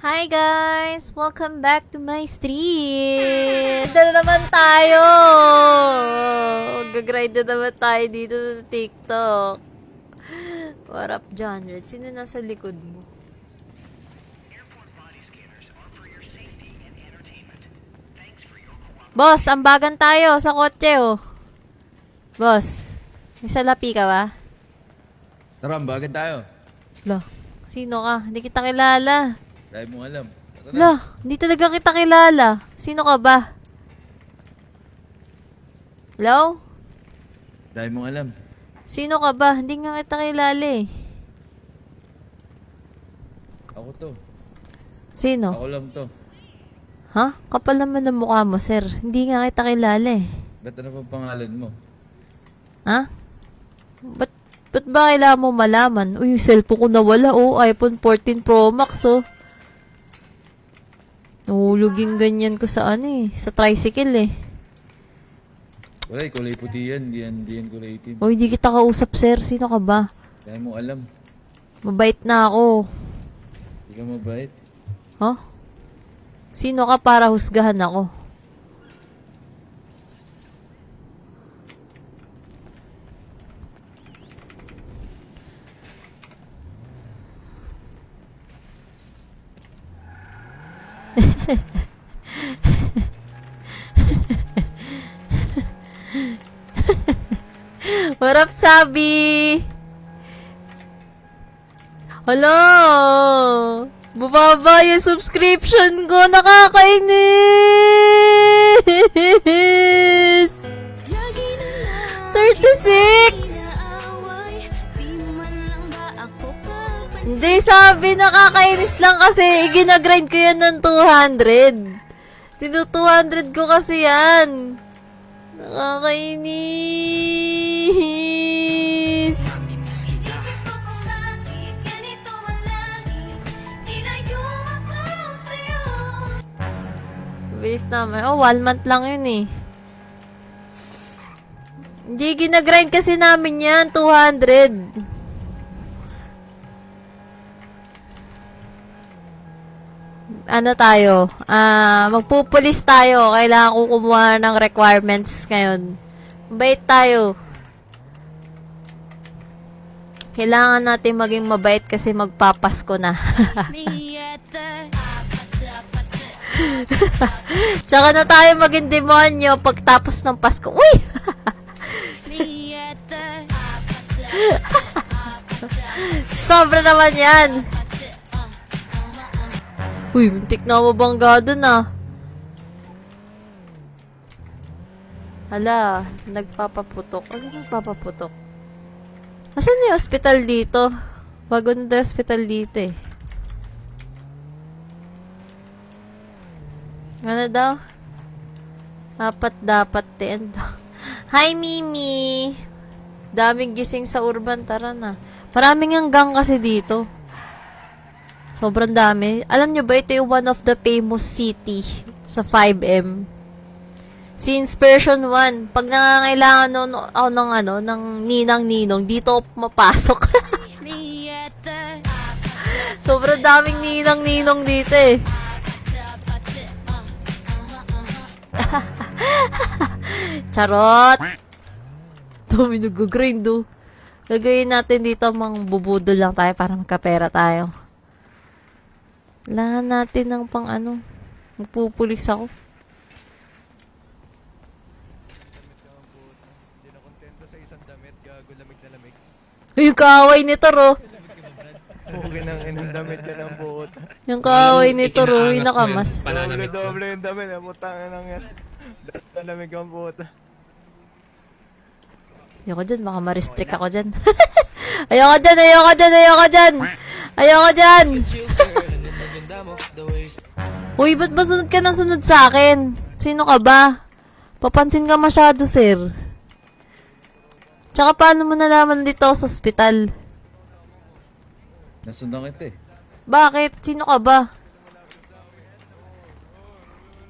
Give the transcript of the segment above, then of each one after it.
Hi guys! Welcome back to my stream! Ganda na naman tayo! Gag-grind na naman tayo dito sa TikTok. What up, John Red? Sino nasa likod mo? Boss, ambagan tayo sa kotse, oh. Boss, may salapi ka ba? Tara, ambagan tayo. Lo, sino ka? Hindi kita kilala. Dahil mong alam. Tara. Lo, hindi talaga kita kilala. Sino ka ba? Hello? Dahil mong alam. Sino ka ba? Hindi nga kita kilala eh. Ako to. Sino? Ako lang to. Ha? Kapal naman ang mukha mo, sir. Hindi nga kita kilala eh. Ba't ano pang pangalan mo? Ha? Ba't ba kailangan mo malaman? Uy, yung cellphone ko nawala, oh. iPhone 14 Pro Max, oh. Nahulog yung ganyan ko sa ano eh. Sa tricycle eh. Wala, kulay puti yan. Di yan kulay itim. Uy, hindi kita kausap, sir. Sino ka ba? Dahil mong alam. Mabait na ako. Hindi ka mabait. Huh? Sino ka para husgahan ako? What up, Sabi? Hello! Bumaba yung subscription ko. Nakakainis! 36! Hindi, sabi nakakainis lang kasi ginagrind ko yan ng 200. 200 ko kasi yan. Nakakainis! Bilis naman. Oh, 1 month lang yun eh. Hindi, ginagrind kasi namin yan. 200. Ano tayo? Magpupulis tayo. Kailangan ko kumuha ng requirements ngayon. Mabait tayo. Kailangan natin maging mabait kasi magpapasko na. Tsaka na tayo maging demonyo pagtapos ng Pasko. Uy! Sobra naman yan. Uy, muntik na mabangga dun ah. Hala, nagpapaputok. Ano nagpapaputok? Asan na yung hospital dito? Bago na hospital dito eh. Ano daw? Dapat 10 daw. Hi, Mimi! Daming gising sa urban. Tara na. Maraming hanggang kasi dito. Sobrang dami. Alam nyo ba, ito yung one of the famous city sa 5M. Since version 1, pag nangangailangan ako ng ninang-ninong, dito ako mapasok. Sobrang daming ninang-ninong dito eh. Charot! Dami nag-grind oh. Gagawin natin dito, bubudol lang tayo para magkapera tayo. Kailangan natin ng pang ano. Magpupulis ako. Hindi na kontento sa isang damit, gago lamig na lamig. Uy, yung kaaway nito, Ro. Okay nang inang damit ka ng buot. Yung kaaway nito, Ro. Yung nakamas. Doble yung damit, putang inang yan. Dahil na lamig ang buot. Ayoko dyan, baka ma-restrict ako dyan. Ayoko dyan, ayoko dyan, ayoko dyan! Ayoko dyan! Uy, ba't ba sunod ka ng sunod sa akin? Sino ka ba? Papansin ka masyado, sir. Tsaka paano mo nalaman dito sa ospital? Nasundan kita eh. Bakit? Sino ka ba?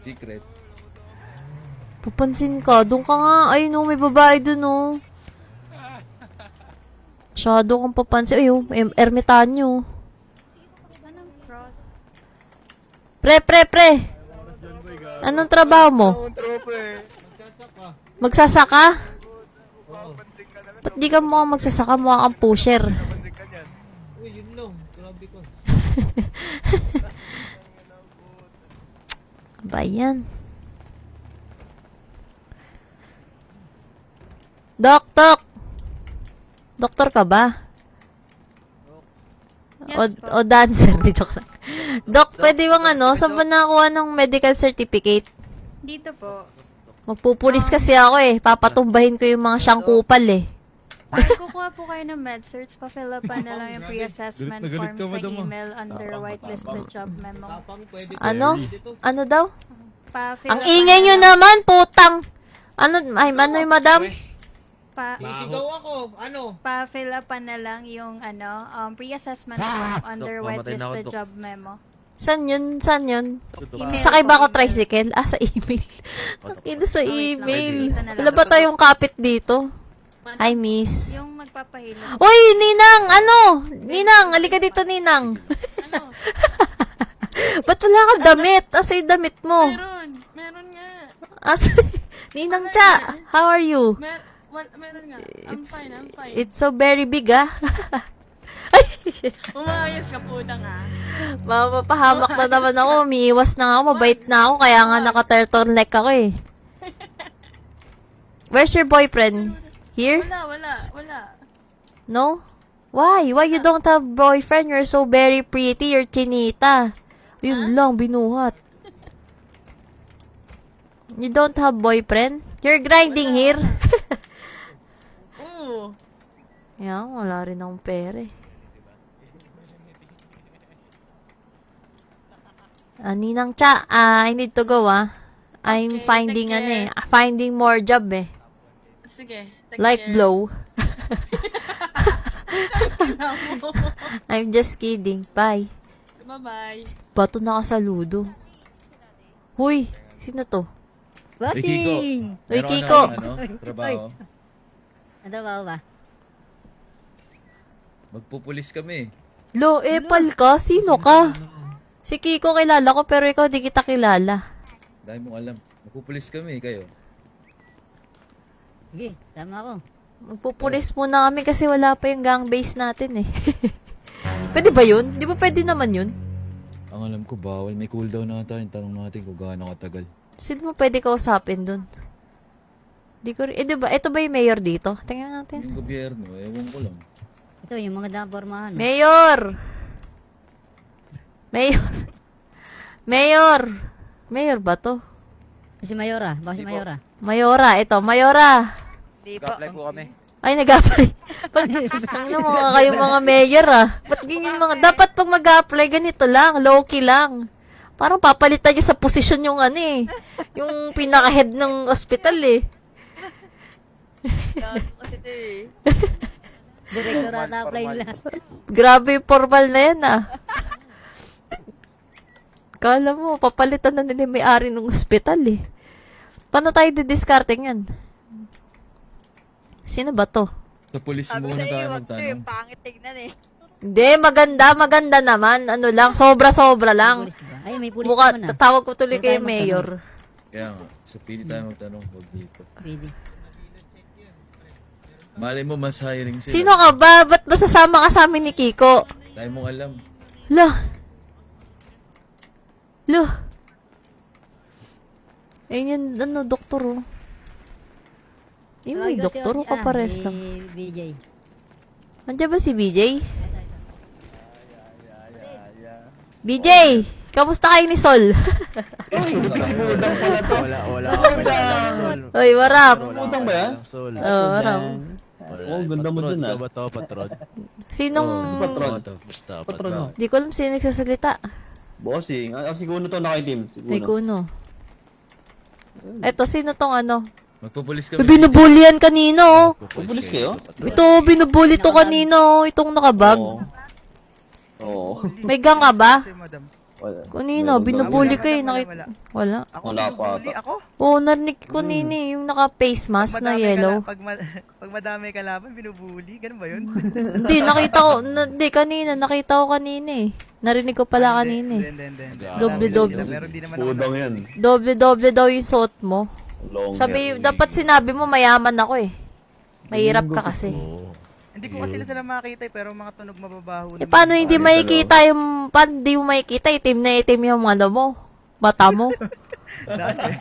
Secret. Papansin ka. Doon ka nga. Ay, no, may babae doon, no. Masyado kang papansin. Ay, oh, ermitanyo. Pre. Anong trabaho mo? Ang tropa eh. Magsasaka? Papansin ka na lang. Ba't di ka mukhang magsasaka? Mukha kang pusher. Papansin ka niyan. Uy, yun lang. Grabe ka. Ba yan? Dok! Doktor ka ba? O dancer, di joke lang. Dok, pwede bang saan ba nakakuha ng medical certificate? Dito po. Magpupulis kasi ako eh. Papatumbahin ko yung mga siyangkupal eh. Ay, kukuha po kayo ng med search. Pa-fill up na lang yung pre-assessment Galit na galit form ka, sa madam, ah. email under whitelisted job memo. Tapang pwede Ano? dito. Ano daw? Pa-fill Ang up ingay na nyo lang- naman, putang! Ano yung madam? Sisigaw ako. Ano? Pa-fill up na lang yung pre-assessment form under Dok, mamatay na ako, whitelisted Dok. job memo. Saan yun? Email Sakay po, ba ako email. tricycle? Sa email. Ina sa wait lang. email. Dito na lang. Wala ba tayong kapit dito? Hi, miss. Yung magpapahilo. Uy, Ninang! Ninang, halika dito, Ninang. Ano? Ba't wala kang damit? Asa yung damit mo? Meron nga. Ninang Cha, how are you? Meron nga. I'm fine. It's so very big, ah. Umayos ka po na nga. Mapapahamak na naman ako. Umiiwas na ako. Mabait na ako. Kaya nga naka-turtleneck ako eh. Where's your boyfriend? Here? Wala. No? Why? Why you don't have boyfriend? You're so very pretty. You're chinita. Yun lang, binuhat. You don't have boyfriend? You're grinding here? Oo. Yeah, wala rin akong pera eh. Ninang Cha, I need to go I'm Okay, finding take care. finding more job eh. Sige. Take Light care. blow. I'm just kidding. Bye. Bye-bye. Bato nakasaludo. Huy, sino to? Uy, Kiko. Uy, Meron ka Kiko. ng, trabaho. Ano trabaho ba? Magpupulis kami. Lo, epal ka? Sino ka? Si Kiko kilala ko pero ikaw di kita kilala. Dahil mong alam. Magpupulis kami, kayo. Sige, tama ako. Magpupulis muna kami kasi wala pa yung gang base natin eh. Pwede ba yun? Di ba pwede naman yun? Ang alam ko, bawal. May cooldown na tayo. Tanong natin kung gaano katagal. Sino mo pwede kausapin dun? Di ko di ba? Ito ba yung mayor dito? Tingnan natin. Yung gobyerno, ewan ko lang. Ito, yung mga dapormahan. Mayor! Mayor! Mayor! Mayor ba to? Si Mayora, baka si Mayora. Mayora, ito. Mayora! Nag-apply po kami. Ay, nag-apply. Ano mga kayo mga mayor Ba't ganyan dapat pag mag-apply, ganito lang, low-key lang. Parang papalitan niya sa posisyon yung yung pinaka-head ng ospital eh. Direktor ata apply nila. Grabe yung formal na yan Kala mo, papalitan na nila yung may-ari ng ospital eh. Paano tayo didiskarte yan? Sino ba to? Sa pulis muna tayo magtanong. Pangit tignan eh. Hindi, maganda naman. Ano lang, sobra-sobra lang. Pulis ba? Ay, may pulis Mukha, naman tatawag ko tuloy Pwede kay tayo Mayor. Kaya nga, sa pili tayo magtanong. Huwag dito. Pwede. Malay mo, mas hiring sila. Sino ka ba? Ba't ba sasama ka sa amin ni Kiko? Dahil mong alam. Lo. Ayun yan, doktor Yung may doktor o kapares lang. Si BJ. Nandiyan ba si BJ? BJ! Kamusta kayo ni Sol? Wala. Oy, warap. Utang ba yan? Oh, warap. Oh, ganda mo dyan ah. Patron. Sinong... Patron. Basta, Patron. Di ko alam sino nagsasalita. Bossing. Si Kuno to naka-team. Si May Kuno. kuno. Eto, sino tong Magpupulis kami. Binubulyan kanino. Pupulis kayo? Ito, binubuli to kanino. Itong nakabag. Oo. May gang ka ba? Si madam. Kanina, Meron binubuli daw. ka eh. Wala, Wala. Ako Wala pa binubuli, ata. ako. Oo, narinig ko nini, yung naka-face mask na yellow. Pag madami ka laban, binubuli. Ganun ba yun? Hindi, nakita ko, hindi, kanina, nakita ko kanina eh. Narinig ko pala kanina eh. Hindi. Doble-doble. Pero di naman ako. Pudang yan. Doble-doble daw yung suot mo. Long Sabi, hair. dapat sinabi mo mayaman ako eh. Mahirap ka kasi. Hindi ko kasi sila makita pero mga tunog mababaho. Eh, paano hindi makikita yung, paano hindi mo makikita, itim na itim yung ano mo, mata mo. Dati.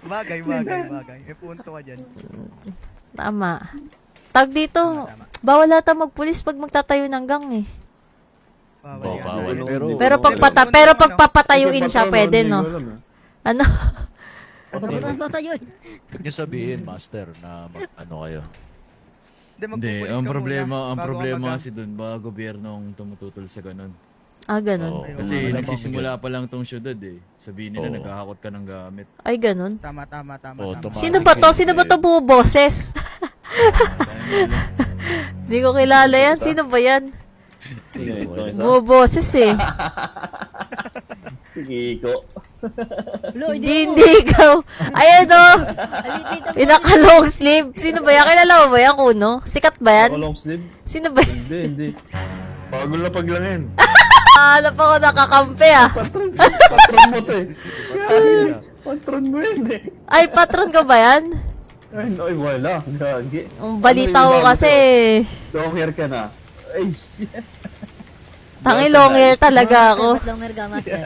Bagay. May punto ka dyan. Tama. Tag dito, bawal ata magpulis pag magtatayo ng gang eh. Bawal. Pero Pero pag papatayuin siya, pwede no? Ano? Saan ba tayo? Huwag niyo sabihin, Master, na ano kayo. Hindi, magpupulis ang ka problema, muna ang bago problema ka kasi dun, baka gobyerno ang tumututol sa ganun. Ah, ganun. Oo. Kasi Wala bang nagsisimula pa lang tong syudad eh. Sabihin nila Oo. naghahakot ka ng gamit. Ay, ganun. Tama. Oo, tama. Sino ba to? Sino ba to buo boses? Hindi ko kilala yan. Sino ba yan? Sige, ito isa. Buo boses eh. Sige, ko. Lo, Hindi ikaw. Ayan o. Yung naka-long sleeve. Sino ba yan? Kilala mo ba yan, Kuno? Sikat ba yan? Ako long sleeve? Sino ba yan? Hindi. Bago lang paglangin. Alam pa ko nakakampi ah. Patron mo to eh. Patron mo yun eh. Ay, patron ka ba yan? Ay, wala. Gagi. Ang balita ko kasi. Long hair ka na. Ay, shit. Tangi long hair talaga ako. Ba't long hair ka, Master?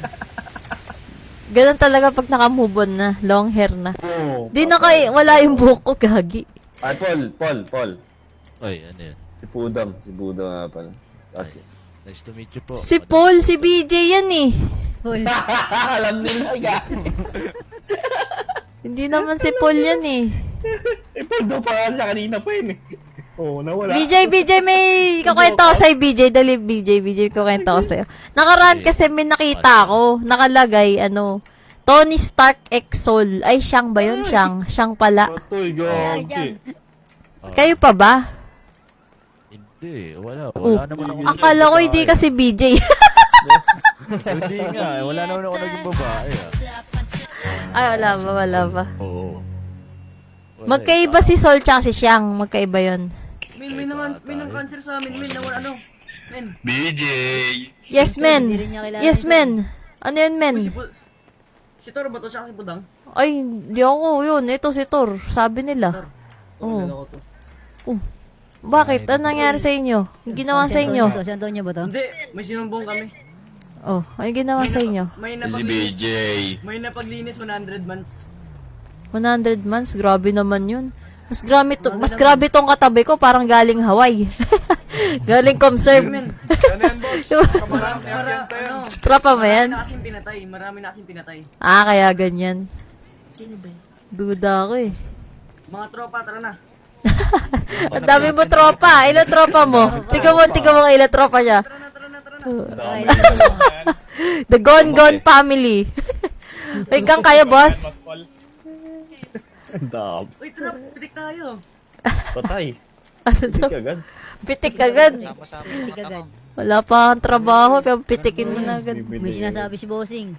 Ganun talaga pag naka-move on na. Long hair na. Oo. Di wala yung buhok ko, gagi. Ay, Paul. Ay, ano yun? Si Budang nga pala. Kasi. Nice to meet you po. Si Paul, si BJ yan eh. Paul. Alam nila ka. Hindi naman si Paul yan eh. Eh, Paul daw pa siya kanina pa yun eh. Oo, nawala. BJ, may kukwento ko sa'yo, BJ. Dali, BJ, kukwento ko sa'yo. Nakaraan kasi may nakita ako. Nakalagay, Tony Stark Exol. Ay, siyang ba yun? Siyang pala. Patoy, Ay, gagi. Kayo pa ba? Hindi, wala. Oh, Wala naman ako. akala ko hindi kasi BJ. Hindi nga, wala naman ako naging babae. Ay, wala ba? Oo. Wala Magkaiba si Sol tsaka si Siyang. Magkaiba yun. May nang cancer sa amin, men. Yes, men. Hindi rin niya kilala Yes, si men. Ano yun, men? Si Toro ba to siya si Budang? Ay, hindi ako. Yun, ito si Tor. Sabi nila. Oo. Bakit? Ano nangyari sa inyo? Yung ginawa sa inyo? Si Antonio ba to? Hindi, may sinumbong kami. Oh, ano ginawa sa inyo? May napaglinis. May napaglinis 100 months. 100 months? Grabe naman yun. Mas grabe tong katabi ko. Parang galing Hawaii. Galing Comserve. Tropa mo yan? Marami na kasing pinatay. Ah, kaya ganyan. Duda ako eh. Mga tropa, tara na. Ang dami mo tropa. Ilan tropa mo? Tingnan mo ilan tropa niya. Tara na. Okay. The Gon family. May gang kayo, boss? Dab. Uy, tara, pitik tayo. Patay. Ano to? Hindi agad. Pitik agad. Pitik agad. Wala pa kang trabaho, pero pitikin mo na agad. May sinasabi si Bossing.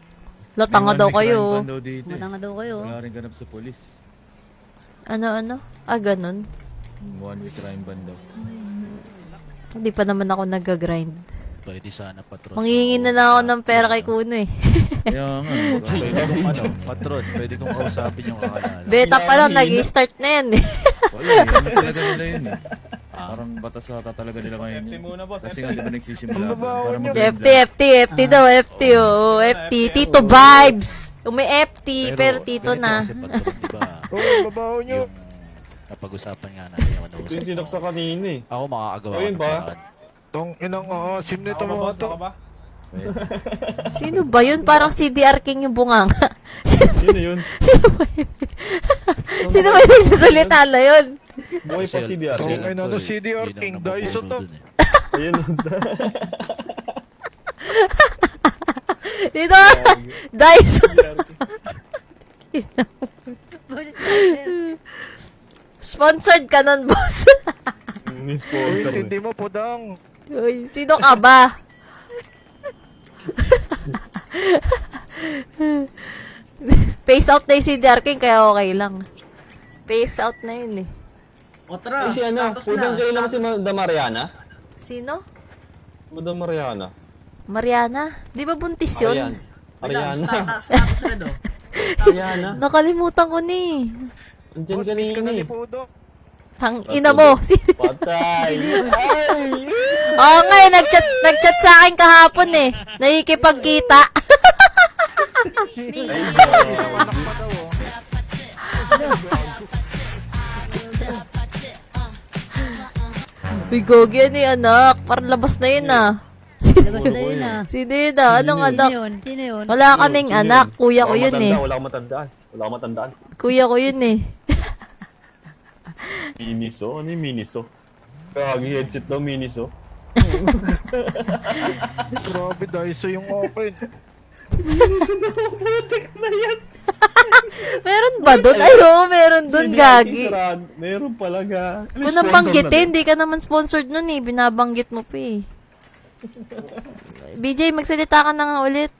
Latanga daw kayo. Matanga daw kayo. Wala rin ganap sa polis. Ano? Ah, ganun. 1 week crime ban daw. Hindi pa naman ako nag-grind. Pwede sana patron. Manghihingi na lang ako ng pera kay Kuno eh. Kaya nga. Pwede kong patron. Pwede kong kausapin yung kakilala. Beta pa lang, nag-start na yan eh. Wala eh. Ano talaga nila yun eh. Parang batas ata talaga nila ngayon yun. Kasi nga di ba nagsisimula pa. Para mag-grind FT daw, FT, oo, FT. Tito vibes. Yung may FT, pero tito ganito na. kasi patron, di ba? babaho Yung napag-usapan nga natin yung ano. Yung sinaksa kanina eh. Ako makakagawa Ayun ng ba? paraan. Tong inang sim nito mo to. Sino ba yun? Parang CDR King yung bunganga. Sino yun? Sino ba yun? Sino ba yung nagsasalita na yun? Buhay pa si Diaz. Kasi Okay na, lang to si eh. DR Yun ang King, nabubuno Daiso to. dun eh. Ayun. Dito! Dyson! Sponsored ka nun, boss. Miss Paul. Hindi mo po dang. Uy, sino ka ba? Face out na yung CDR King, kaya okay lang. Face out na yun eh. O tara, Si ano, status pudang na. kayo naman si Madam Mariana. Sino? Madam Mariana. Mariana? Di ba buntis yun? Ariana. Status na do. Ariana. Nakalimutan ko ni. Andiyan Boss, miss ka kanina na ni eh. Pudo. Tang ina mo. Patay. Ay! Oo nga eh, nagchat sa akin kahapon eh. Nakikipagkita. Anak pa daw oh. Uy, gogi yan eh, anak. Parang labas na yun ah. Labas na yun ah. Sino yun ah? Anong Sino anak? yun? Sino yun? Wala kaming anak. Kuya ko yun eh. Wala akong matandaan. Wala akong matandaan. Kuya ko yun eh. Miniso? Ano yung Miniso? Kagi headset daw Miniso. Grabe, Daiso yung open. Meron ba doon? Ay, oo, meron doon, gagi. Meron pala ga. Kung nabanggitin, hindi ka naman sponsored nun eh. Binabanggit mo pa eh. BJ, magsalita ka na nga ulit.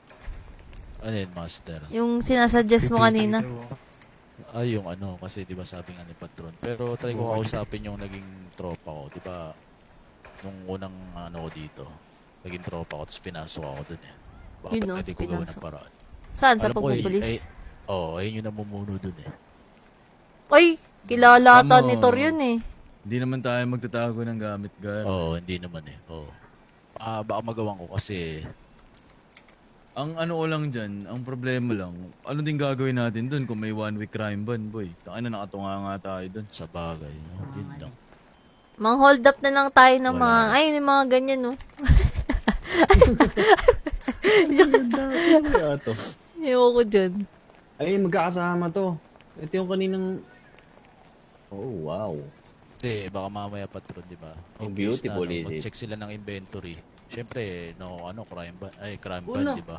Ano yun, master? Yung sinasuggest mo kanina. Ay, yung ano, kasi di ba sabi nga ni Patron. Pero try ko kausapin yung naging tropa ko. Di ba, nung unang ano ko dito, naging tropa ko, tapos pinasok ako dun eh. Baka Yun, no? pwede ko gawin ng Pinasok. paraan. Saan? Sa Alam ko, pagpupulis? ayun yung namumuno dun eh. Ay, kilala ata Tama. ni Tor yun eh. Hindi naman tayo magtatago ng gamit gan. Oo, hindi naman eh. Oo. Baka magawan ko kasi Ang ano ko lang dyan, ang problema lang, ano din gagawin natin dun kung may 1 week crime ban, boy? Taka na nakatunga nga tayo dun. sa bagay, no? Yun lang. Mang hold up na lang tayo ng Wala. mga, ay, yung mga ganyan no. Kaya to. Ewan ko dyan. Ay, magkakasama to. Ito yung kaninang... Oh, wow. Hindi, baka mamaya Patron, di ba? Oh, In case beautiful na, is it. mag-check sila ng inventory. Siyempre, no, crime ban, Uno. di ba?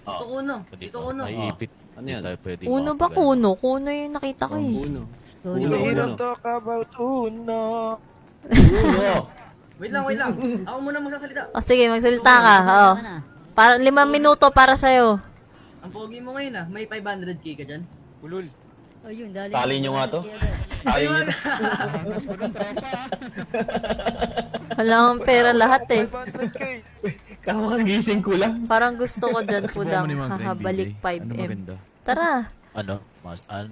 Dito Uno. Hindi Dito ba? Uno. Maiipit. Ano Hindi yan? tayo pwede Uno ba makapagano. kuno? Kuno yung nakita ko eh. Uno. Sorry. Uno. We don't talk about Uno. Uno. Wait lang. Ako muna magsasalita. O sige, magsalita ka. Oo. Tama na. Para 5 minuto para sa'yo. Ang pogi mo ngayon may 500k ka dyan. Ulul. Oh, yun, dali. Tali nyo nga to. Ayaw nyo. Wala akong pera lahat eh. 500k. Kakang gising ko lang. Parang gusto ko dyan, Subukan Pudang. mo ni mga grind, Habalik BJ. 5M. Ano maganda? Tara, Ano?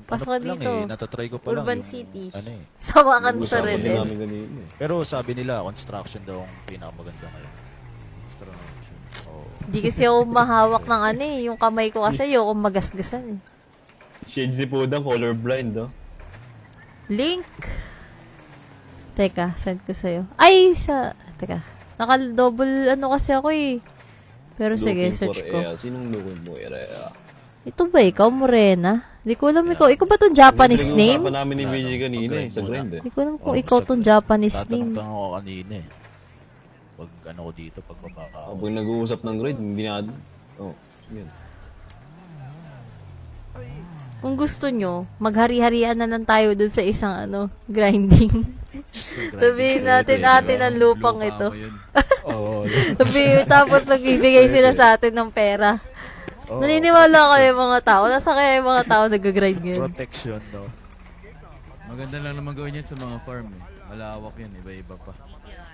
Pasok ano ka lang dito. eh, natatry ko pa lang Urban yung, City. Ano eh. sawakan sa Usapan red din eh. namin kanina eh. Pero sabi nila, construction daw ang pinakamaganda ngayon. Oo. Di kasi ako mahawak ng ano eh. Yung kamay ko kasi yung magasgasan eh. Shades ni Pudang, colorblind, no? Link. Teka, send ko sa'yo. Ay, Teka. Naka-double ano kasi ako eh. Pero sige, Looking search for ko. Ea. Sinong looking mo, Ea? Ito ba ikaw, Morena? Di ko alam ikaw. Ikaw ba tong Japanese name? Pinag-uusapan namin ni BJ kanina eh, Pag-grind sa muna. grind eh. Di ko alam kung ikaw tong Japanese name. Tatanong ako kanina eh. Pag ano ko dito, pag babaka ako. Pag nag-uusap ng grind, hindi na... Oh, yun. Kung gusto nyo, maghari-harian na lang tayo dun sa isang grinding. Sabihin natin atin ang lupang Lupa ito. mo yun. Oo. Sabihin, tapos magbibigay sila sa atin ng pera. Naniniwala kayo mga tao? Nasa kaya yung mga tao nag-grind ngayon? Protection, no? Maganda lang naman gawin yan sa mga farm eh. Malawak yan, iba-iba pa.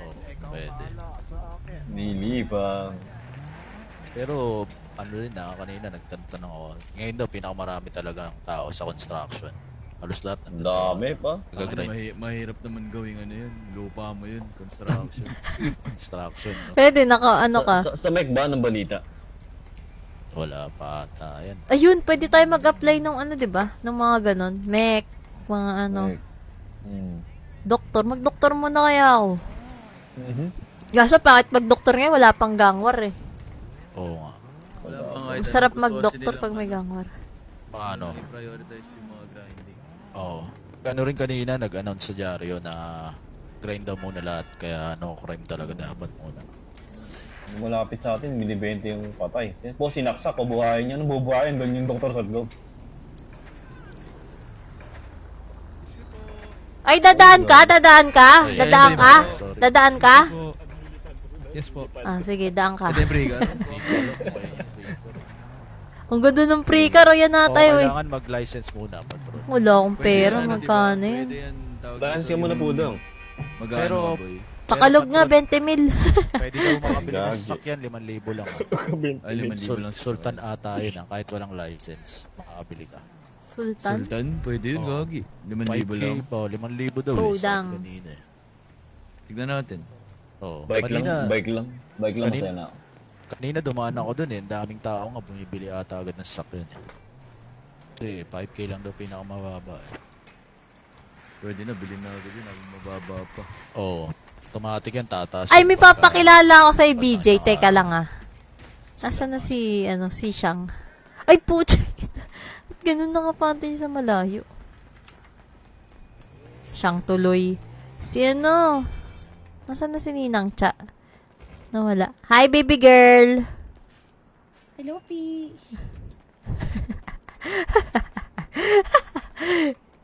Oo, pwede. Nilipang. Pero, ano rin kanina nagtanong ako. Ngayon daw, pinakamarami talaga ang tao sa construction. Halos lahat Ang dami pa. Nagagrind Mahirap naman gawin ano yun. Lupa mo yun. Construction. construction, no? Pwede, ano ka? Sa mic ba ng balita? Wala pa ata. Yan. Ayun, pwede tayo mag-apply ng di ba? Ng mga ganon. Mech, mga doktor. Mag-doktor muna kaya ako. Kaso bakit mag-doktor ngayon? Wala pang gangwar eh. Oo nga. Wala pa nga ito. Masarap Gusto mag-doktor kasi pag nila may gangwar. Paano? i-prioritize yung mga grinding. Oo. Ano rin kanina, nag-announce sa dyaryo na grind daw muna lahat. Kaya crime talaga dapat muna. Malapit sa atin, binibente yung patay. Po, sinaksak, bubuhayin niya. Nung bubuhayin, doon yung doktor sa loob. Ay, dadaan ka? Ay, Dadaan ka? sorry. Dadaan ka? Yes po. Ah, sige, daan ka. Ito yung breaker. Ang ganda ng pre-car, o yan O, ata eh. kailangan mag-license muna, patron. Wala akong pera, Pwede yan, magkano diba? yan? Pwede yan. tawag Balance dito, mo na yung po daw. Magkano Pero- ka, boy? Pakalog nga, patron, 20 mil. Pwede daw makabili ng Gagi. sasakyan, 5,000 lang. Ay, 5,000 lang. sa Sultan sakay. ata yun, kahit walang license, makakabili ka. Sultan? Sultan? Pwede yun, Oo. gagi. 5,000 lang. 5K pa, 5,000 daw. Oh, eh, sabi dang. kanina eh. Tignan natin. Oo. Bike lang, Kanina, bike lang. Bike lang Kanina- masaya na ako. kanina dumaan ako dun eh. Ang daming tao nga bumibili ata agad ng sasakyan eh. Kasi 5K lang daw pinakamababa eh. Pwede na, bilhin na agad yun. Habang mababa pa. Oo. Automatic yan, tataas. Ay, yung may pagka- papakilala ako sa BJ. Teka lang ah. Nasaan na si, si Shang? Ay, putya. Ganun nakapantay sa malayo. Shang tuloy. Si nasaan na si Ninang Cha? Nawala. Hi, baby girl! Hello, Pi.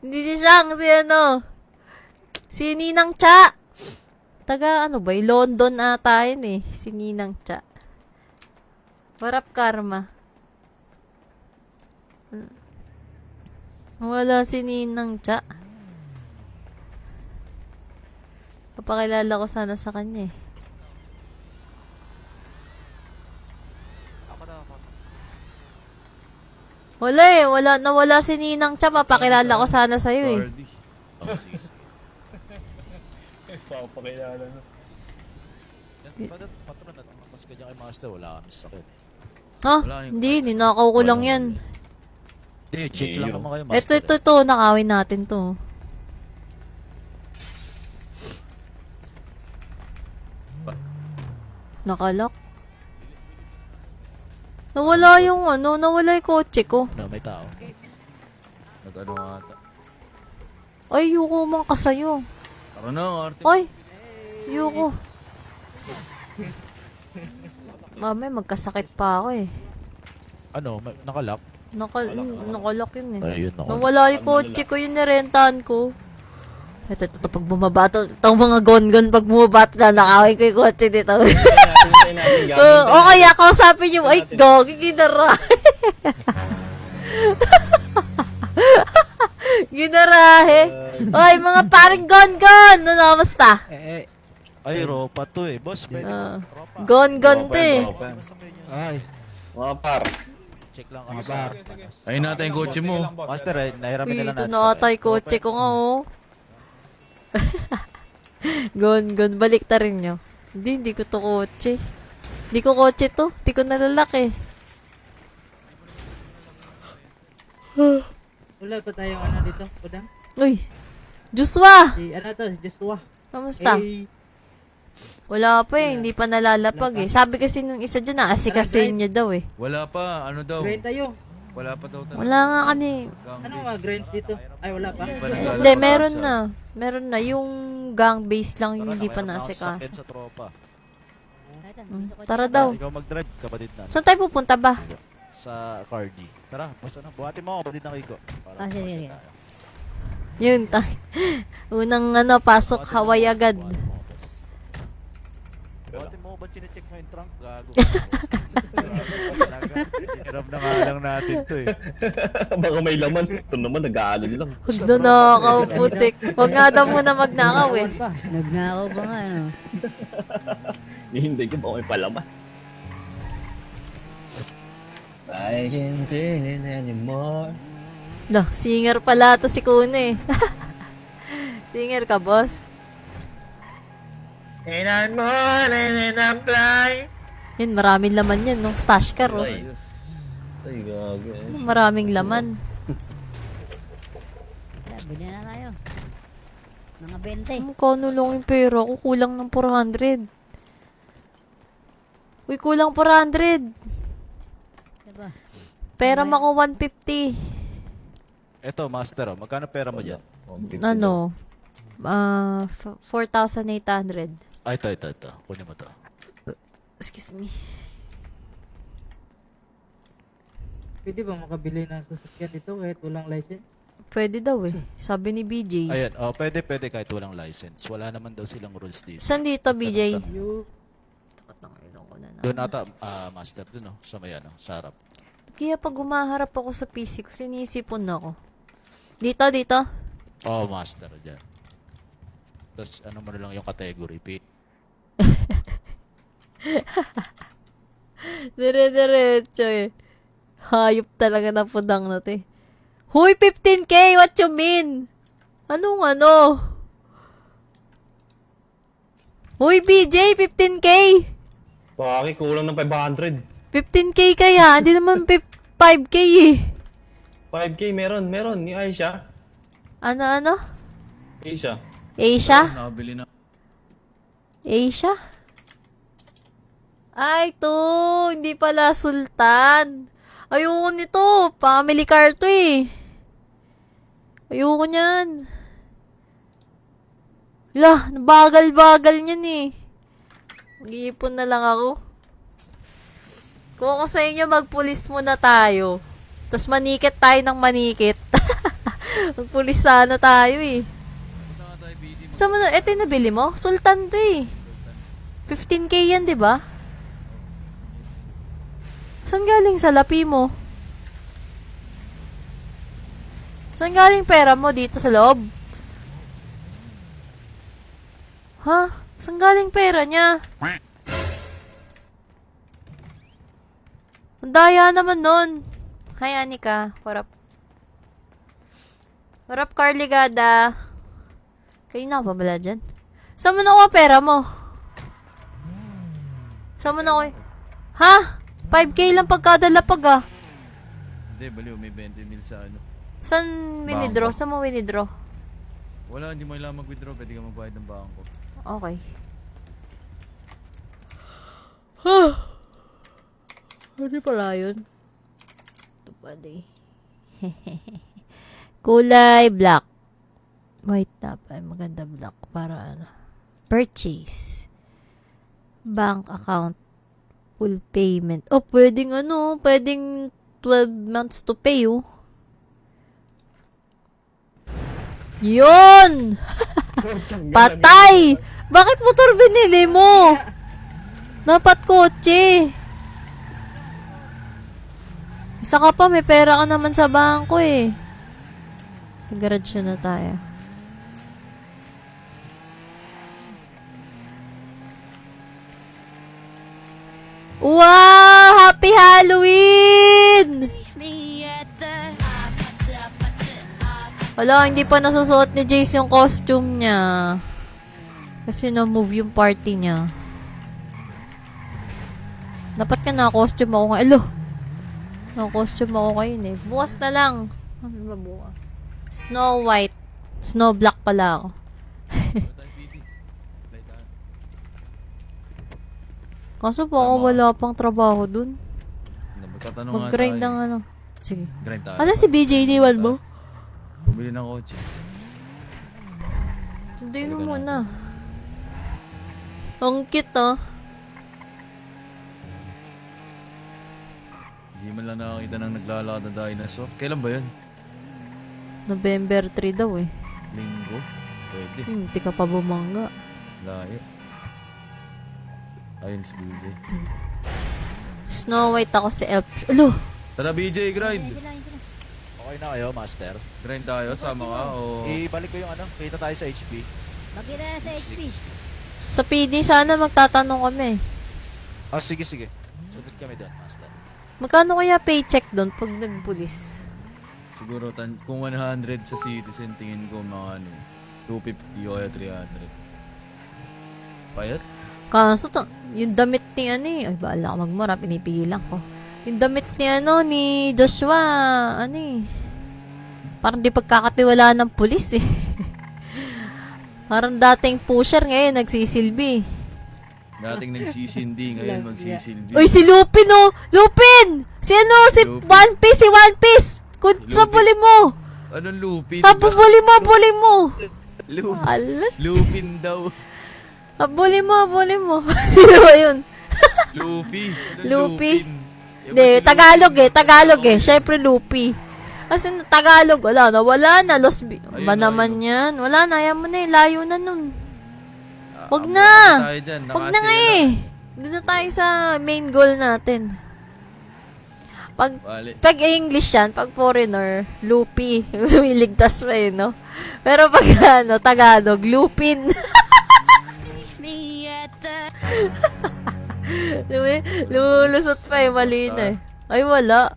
Hindi si Shang, si Ninang Cha. Taga ba? London ata yun eh. Si Ninang Cha. What up, Karma? Wala si Ninang Cha. Papakilala ko sana sa kanya eh. Wala eh. Nawala si Ninang Cha. Papakilala ko sana sa'yo eh. Cardi. Oh, sige, sige. Papakilala na. Yan, patron na mas kanya kay Master, wala kami sasakyan eh. Ha? Wala yung- Hindi. Ninakaw ko lang yan. Hindi, check lang Iyo. naman kayo Master. Ito. Nakawin natin to. Nakalak. Nawala yung kotse ko. Ano, may tao. Nag-ano nga ata. Ay, yuko man ka sa'yo. Tara na, arte. Ay, yuko. Mamay, magkasakit pa ako eh. Ano, nakalak? Nakalak yun eh. Ayun, nakalak. Nawala yung kotse ko, yung nirentahan ko. Ito, pag bumaba to, itong mga gon-gon, pag bumaba to, nakawin ko yung kotse dito. Hintayin natin, gagi. O kaya, kausapin yung, ay, gogi, ginarahe. Ginarahe. Oy, mga paring gon-gon, ano, kamusta? Ay, ropa to eh. Boss, pwede Ah. ropa. Gon-gon to eh. Ay, Mga par. Check lang kami sa Ayun natin yung kotse mo. Master, eh, nahiramin na lang Ito natin na ata yung kotse ko nga, oh. Gon, balik ta rin nyo. Hindi ko to kotse. Hindi ko kotse to. Hindi ko nalalaki. Wala pa tayong dito, Budang. Uy, Joshua! Si Joshua. Kamusta? Wala pa eh, hindi pa nalalapag eh. Sabi kasi nung isa dyan, aasikasin niya daw eh. Wala pa, ano daw. tayo. Wala pa daw. Wala nga kami. grinds dito? Ay, wala pa. Hindi, meron na. Meron na. Yung gang base lang yung hindi pa Sakit naasikaso. sa tropa. Tara daw. Ikaw mag-drive, kapatid na. Saan tayo pupunta ba? Sa Cardi. Tara, basta na. Buhatin mo ako, kapatid na Kiko. Para Ah, sige, makasya sige. tayo. Yun, unang pasok, Buhatin mo, Hawaii boss. agad. Buhatin mo, boss. Buhatin mo, ba't sinecheck mo yung trunk? Gago. Hirap na nga lang natin to eh. Baka may laman. Ito naman, nag-aalon lang. Huwag na nakakaw, putik. Huwag nga daw muna magnakaw eh. Nagnakaw ba nga, ano? Hindi ko baka may palaman. I can't take it anymore. No, singer pala to si Kune eh. Singer ka, boss? kailan mo rin-apply? Yan, maraming laman yan, no? Stash car, oh. Ayos. Ay, gago. Maraming laman. Tara, bilhin na tayo. Mga 20. Kano lang yung pera ko? Kulang ng 400. Uy, kulang 400. Diba? Pera mo ako 150. Eto, Master, oh, magkano pera mo dyan? Ano? 4,800. Ay, ito. Kunin mo to. Excuse me. Pwede ba makabili ng sasakyan dito kahit walang license? Pwede daw eh. Sabi ni BJ. Ayan, oh, pwede kahit walang license. Wala naman daw silang rules dito. Saan dito, BJ? Yung Patang ilong ko na Doon naman. ata, master, doon, no? Sa may, sa harap. Kaya pag humaharap ako sa PC ko, sinisipon ako. Dito. Oo, master, dyan. Tapos, ano mo na lang yung category, Dire-diretso eh. Hayop talaga na pudang na to eh. Huy, 15K! What you mean? Anong ano? Huy, BJ! 15K! Bakit? Kulang ng 500. 15K kaya? Hindi naman 5K eh. 5K meron. Ni Aisha. Ano? Aisha. Asia? Nakabili na. Asia? Ay, to. Hindi pala Sultan. Ayoko nito. Family car to eh. Ayoko niyan. Lah, bagal-bagal niyan eh. Mag-iipon na lang ako. Kung ako sa inyo, magpulis muna tayo. Tapos manikit tayo ng manikit. Magpulis sana tayo eh. Saan mo na, ito yung nabili mo? Sultan to eh. 15K yan, di ba? Saan galing sa lapi mo? Saan galing pera mo dito sa loob? Ha? Saan galing pera niya? Ang daya naman nun. Hi, Anika. What up? What up, Carly Gada? Kayo na pa bala dyan? Saan mo nakuha pera mo? Saan mo nakuha? Ha? 5K lang pagkadalapag ah. Hindi, baliw. May 20 mil sa ano. Saan winidraw? Saan mo winidraw? Wala, hindi mo kailangan mag-withdraw. Pwede ka magbayad ng bangko. Okay. Ano pala yun? Ito pa di. Kulay black. White top. Ay, maganda black. Para ano. Purchase. Bank account. Full payment. Oh, pwedeng ano. Pwedeng 12 months to pay, oh. Yun! Patay! Bakit motor binili mo? Dapat kotse. Isa ka pa, may pera ka naman sa bangko eh. Garage na tayo. Wow! Happy Halloween! Wala, hindi pa nasusuot ni Jace yung costume niya. Kasi na-move yung party niya. Dapat ka na-costume ako ngayon. Alo! Na-costume ako ngayon eh. Bukas na lang. Ano ba bukas? Snow White. Snow Black pala ako. Kaso po ako wala pang trabaho dun. Magtatanong nga Mag-grind tayo. ng ano. Sige. Grind tayo. Asa si BJ, iniwan mo? Bumili ng kotse. Sunduin mo muna. Ang cute ah. Hindi man lang nakakita ng naglalakad na dinosaur. Kailan ba yun? November 3 daw eh. Linggo? Pwede. Hindi ka pa bumangga. Layo. Ayun si BJ. Snow White ako si Elf. Alo! Tara BJ, grind! Okay na kayo, master. Grind tayo, sama ka o... Ibalik ko yung kita tayo sa HP. Bakit na sa HP? Sa PD sana magtatanong kami. Sige. Sunod kami doon, master. Magkano kaya paycheck doon pag nagpulis? Siguro kung 100 sa citizen, tingin ko mga ano, 250 o 300. Payat? Kaso yung damit ni ano eh. Ay, baala ka magmura. Pinipigilan ko. Yung damit ni ano, ni Joshua, ano eh. Parang di pagkakatiwala ng pulis eh. Parang dating pusher ngayon, nagsisilbi. Dating nagsisindi, ngayon magsisilbi. Uy, si Lupin oh! Lupin! Si ano? Si Lupin. One Piece! Si One Piece! Sabuli mo! Anong Lupin? Habuli mo! Alam? Lupin daw. Habuli mo! Sino ba yun? Luffy. Luffy. Lupin. Hindi, Tagalog eh. Syempre Lupi. Kasi Tagalog, wala na. Lost ba naman yan? Wala na, ayaw mo na eh. Layo na nun. Wag na! Wag na nga eh. Doon na tayo sa main goal natin. Bali. Pag English yan, pag foreigner, Lupi. Lumiligtas pa eh, no? Pero pag ano, Tagalog, Lupin. Lumulusot pa eh, mali na eh. Ay, wala.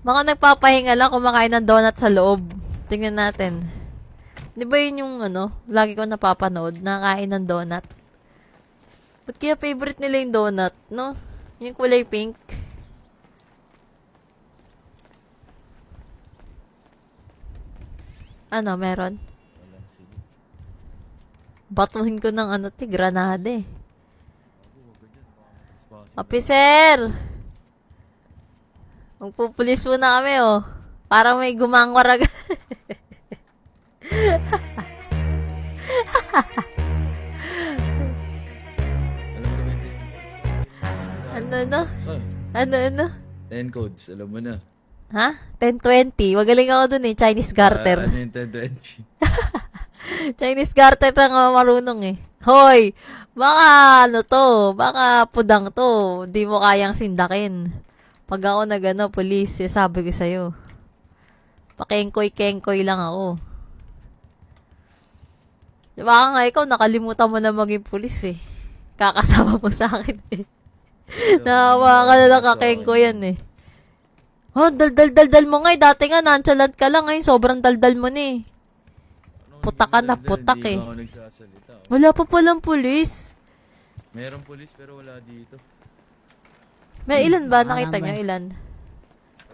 Mga nagpapahinga lang kumakain ng donut sa loob. Tingnan natin. Di ba yun yung ano, lagi ko napapanood, nakain ng donut? Ba't kaya favorite nila yung donut, no? Yung kulay pink. Ano, meron? Walang sige. Batuhin ko ng ano, granade. Possible. Officer! Magpupulis muna kami, oh. Parang may gumangwar agad. Alam mo naman yung Ano? Ah, Ano? 10 codes, alam mo na. Ha? 10-20. Magaling ako dun eh. Chinese garter. Ano yung 10-20? Chinese garter lang ako marunong eh. Hoy! Baka ano to? Baka pudang to. Di mo kayang sindakin. Pag ako nagano, police, sabi ko sa'yo. Pakengkoy-kengkoy lang ako. Baka nga ikaw, nakalimutan mo na maging police eh. Kakasama mo sa akin eh. Nahawa ka na lang kakengko yan eh. Oh, dal mo nga eh. Dati nga, nonchalant ka lang. Ngayon, sobrang daldal mo na eh. Putak ka na, putak eh. Hindi ba ako nagsasalita? Wala pa palang pulis. Merong pulis pero wala dito. May ilan ba? Nakita niyo ilan?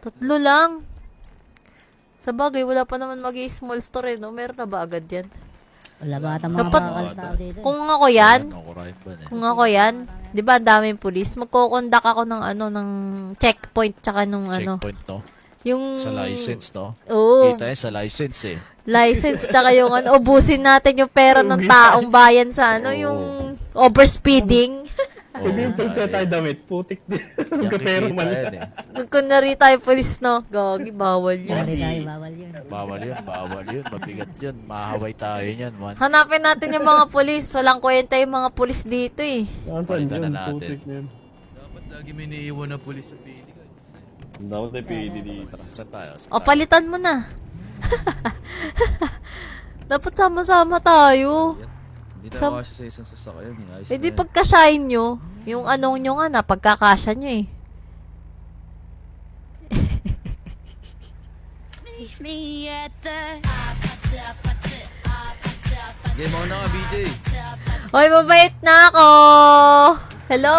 3 lang. Sa bagay, wala pa naman mag-i-small store eh, no? Meron na ba agad yan? Wala ba ata mga Dapat- makakaltao dito? Kung ako yan, Ano, crime ba eh? kung ako yan, di ba ang daming pulis, magkoconduct ako ng ano, ng checkpoint, tsaka nung ano, Checkpoint, no? yung... Sa license, no? Oo, Kita yan sa license eh. license, tsaka yung ano, ubusin natin yung pera ng taong bayan sa ano, Oo. yung overspeeding. Oo, Yung pagka tayo dahil- damit, putik din. Yan Kapero kikita man. yan eh. Kunwari tayo pulis, no? Gagi, bawal yun. Hindi tayo, bawal yun. Bawal yun. Mabigat yun. Mahaway tayo yan, man. Hanapin natin yung mga pulis. Walang kwenta yung mga pulis dito eh. Nasaan Palitan yun? na natin. Putik na yun. Dapat lagi may naiiwan na pulis sa PD guys. Dapat tayo pwede dito. Tara, saan tayo? Saan O, tayo? palitan mo na. Dapat sama-sama tayo. Hindi Sam- tayo kasi sa isang sasakyan. Ayos Eh na di yan. pagkasahin nyo, yung anong nyo nga na, pagkakasya nyo eh. Game on na ka, BJ. Hoy, mabait na ako! Hello!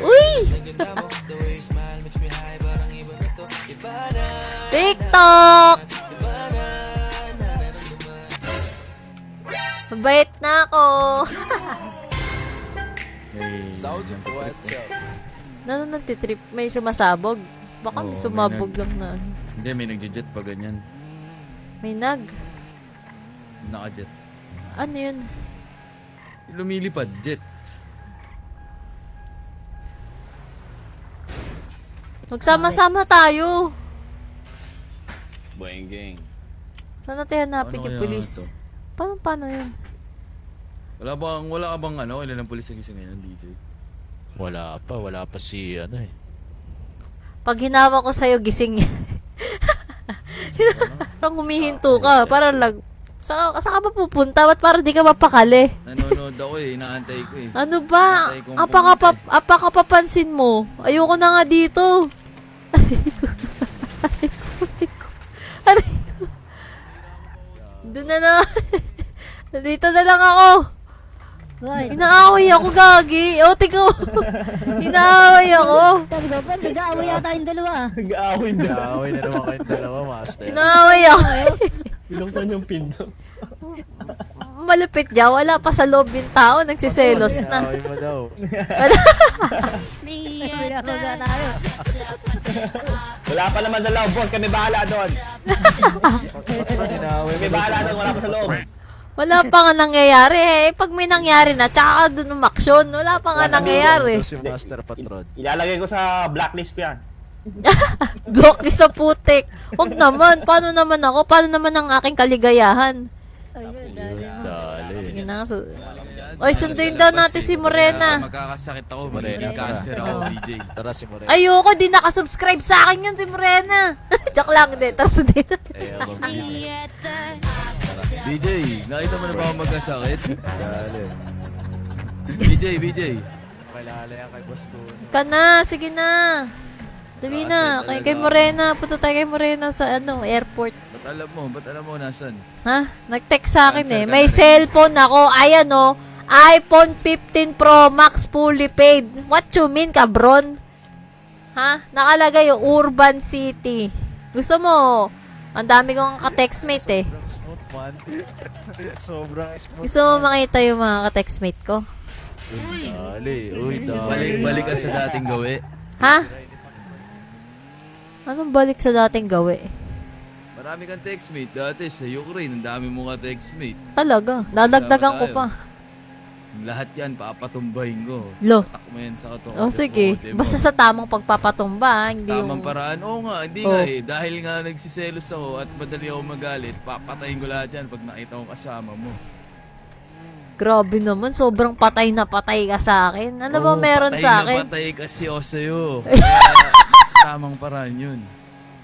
Uy! TikTok! Mabait na ako! May Ano nagtitrip? May sumasabog? Baka Oo, may may sumabog lang na ano. Hindi, may nagje-jet pa ganyan. May nag. Naka-jet. Ano yun? Lumilipad, jet. Magsama-sama tayo. Boing gang. Saan natin hanapin Paano yung kaya pulis? to? Paano yun? Wala ka bang ano, ilan ang pulis na gising ngayon, DJ? Wala pa si ano eh. Pag hinawa ko sa'yo, gising yan. Parang humihinto ka. Parang saan ka ba pupunta? Ba't parang di ka mapakali? Nanonood ako eh, inaantay ko eh. Ano ba? Antay kong Apakapapansin mo. Ayoko na nga dito. Aray ko. Doon na na. Dito na lang ako. Hoy, Inaaway ako, gagi. O, tingko. Inaaway ako. sabi ko, ba't nag-aaway yata yung dalawa? Nag-aawin na. Kaaway na naman kayong dalawa, master. Inaaway ako. Binuksan yung pinto. Malupit dyan. Wala pa sa loob yung tao. Nagsiselos na. Kaaway mo daw. Pinakaga tayo. Wala pa naman sa loob, boss. Kami bahala doon. Inaaway mo Kami daw bahala si doon. Wala pa sa loob. Wala pa nga nangyayari. Eh, pag may nangyari na, tsaka ka dun umaksyon. Wala pa nga nangyayari. Si Master Patron. Ilalagay ko sa blacklist ko yan. Blocklist sa putik. Huwag naman. Paano naman ako? Paano naman ang aking kaligayahan? Ayun, Dali. Sige na. So, Oy, sunduin daw natin si Morena. Magkakasakit ako, Morena, magiging cancer tara. ako, Oo. BJ. Tara si Morena. Ayoko, di nakasubscribe sa akin yun si Morena. Joke lang, di. Tapos sunduin natin. Eh, ako BJ, nakita mo na ba ako magkasakit? Galing. BJ. Kilala yan kay boss ko. Ka na, sige na. Dali na, Asay kay talaga. Morena. Punta tayo kay Morena sa airport. Ba't alam mo nasan? Ha? Nag-text sa akin Cancel eh. ka May na rin. cellphone ako. Ayan oh. iPhone 15 Pro Max fully paid. What you mean, kabron? Ha? Nakalagay yung Urban City. Gusto mo? Ang dami kong ka-textmate eh. Smooth man. Sobrang smooth. Gusto mo makita yung mga ka-textmate ko? Uy, dali. Balik ka sa dating gawi. Ha? Anong balik sa dating gawi? Marami kang textmate. Dati sa Ukraine, ang dami mo ka textmate. Talaga. Dadagdagan ko tayo. pa. Lahat yan, papatumbahin ko. Lo. Tatak mo yan sa katawan. O sige. Basta sa tamang pagpapatumba. Hindi Tamang yung... paraan. Oo nga, hindi Oh. nga eh. Dahil nga nagsiselos ako at madali ako magalit, papatayin ko lahat yan pag nakita ko kasama mo. Grabe naman. Sobrang patay na patay ka sa akin. Ano ba meron sa akin? Patay kasi ako sa'yo. Kaya sa tamang paraan yun.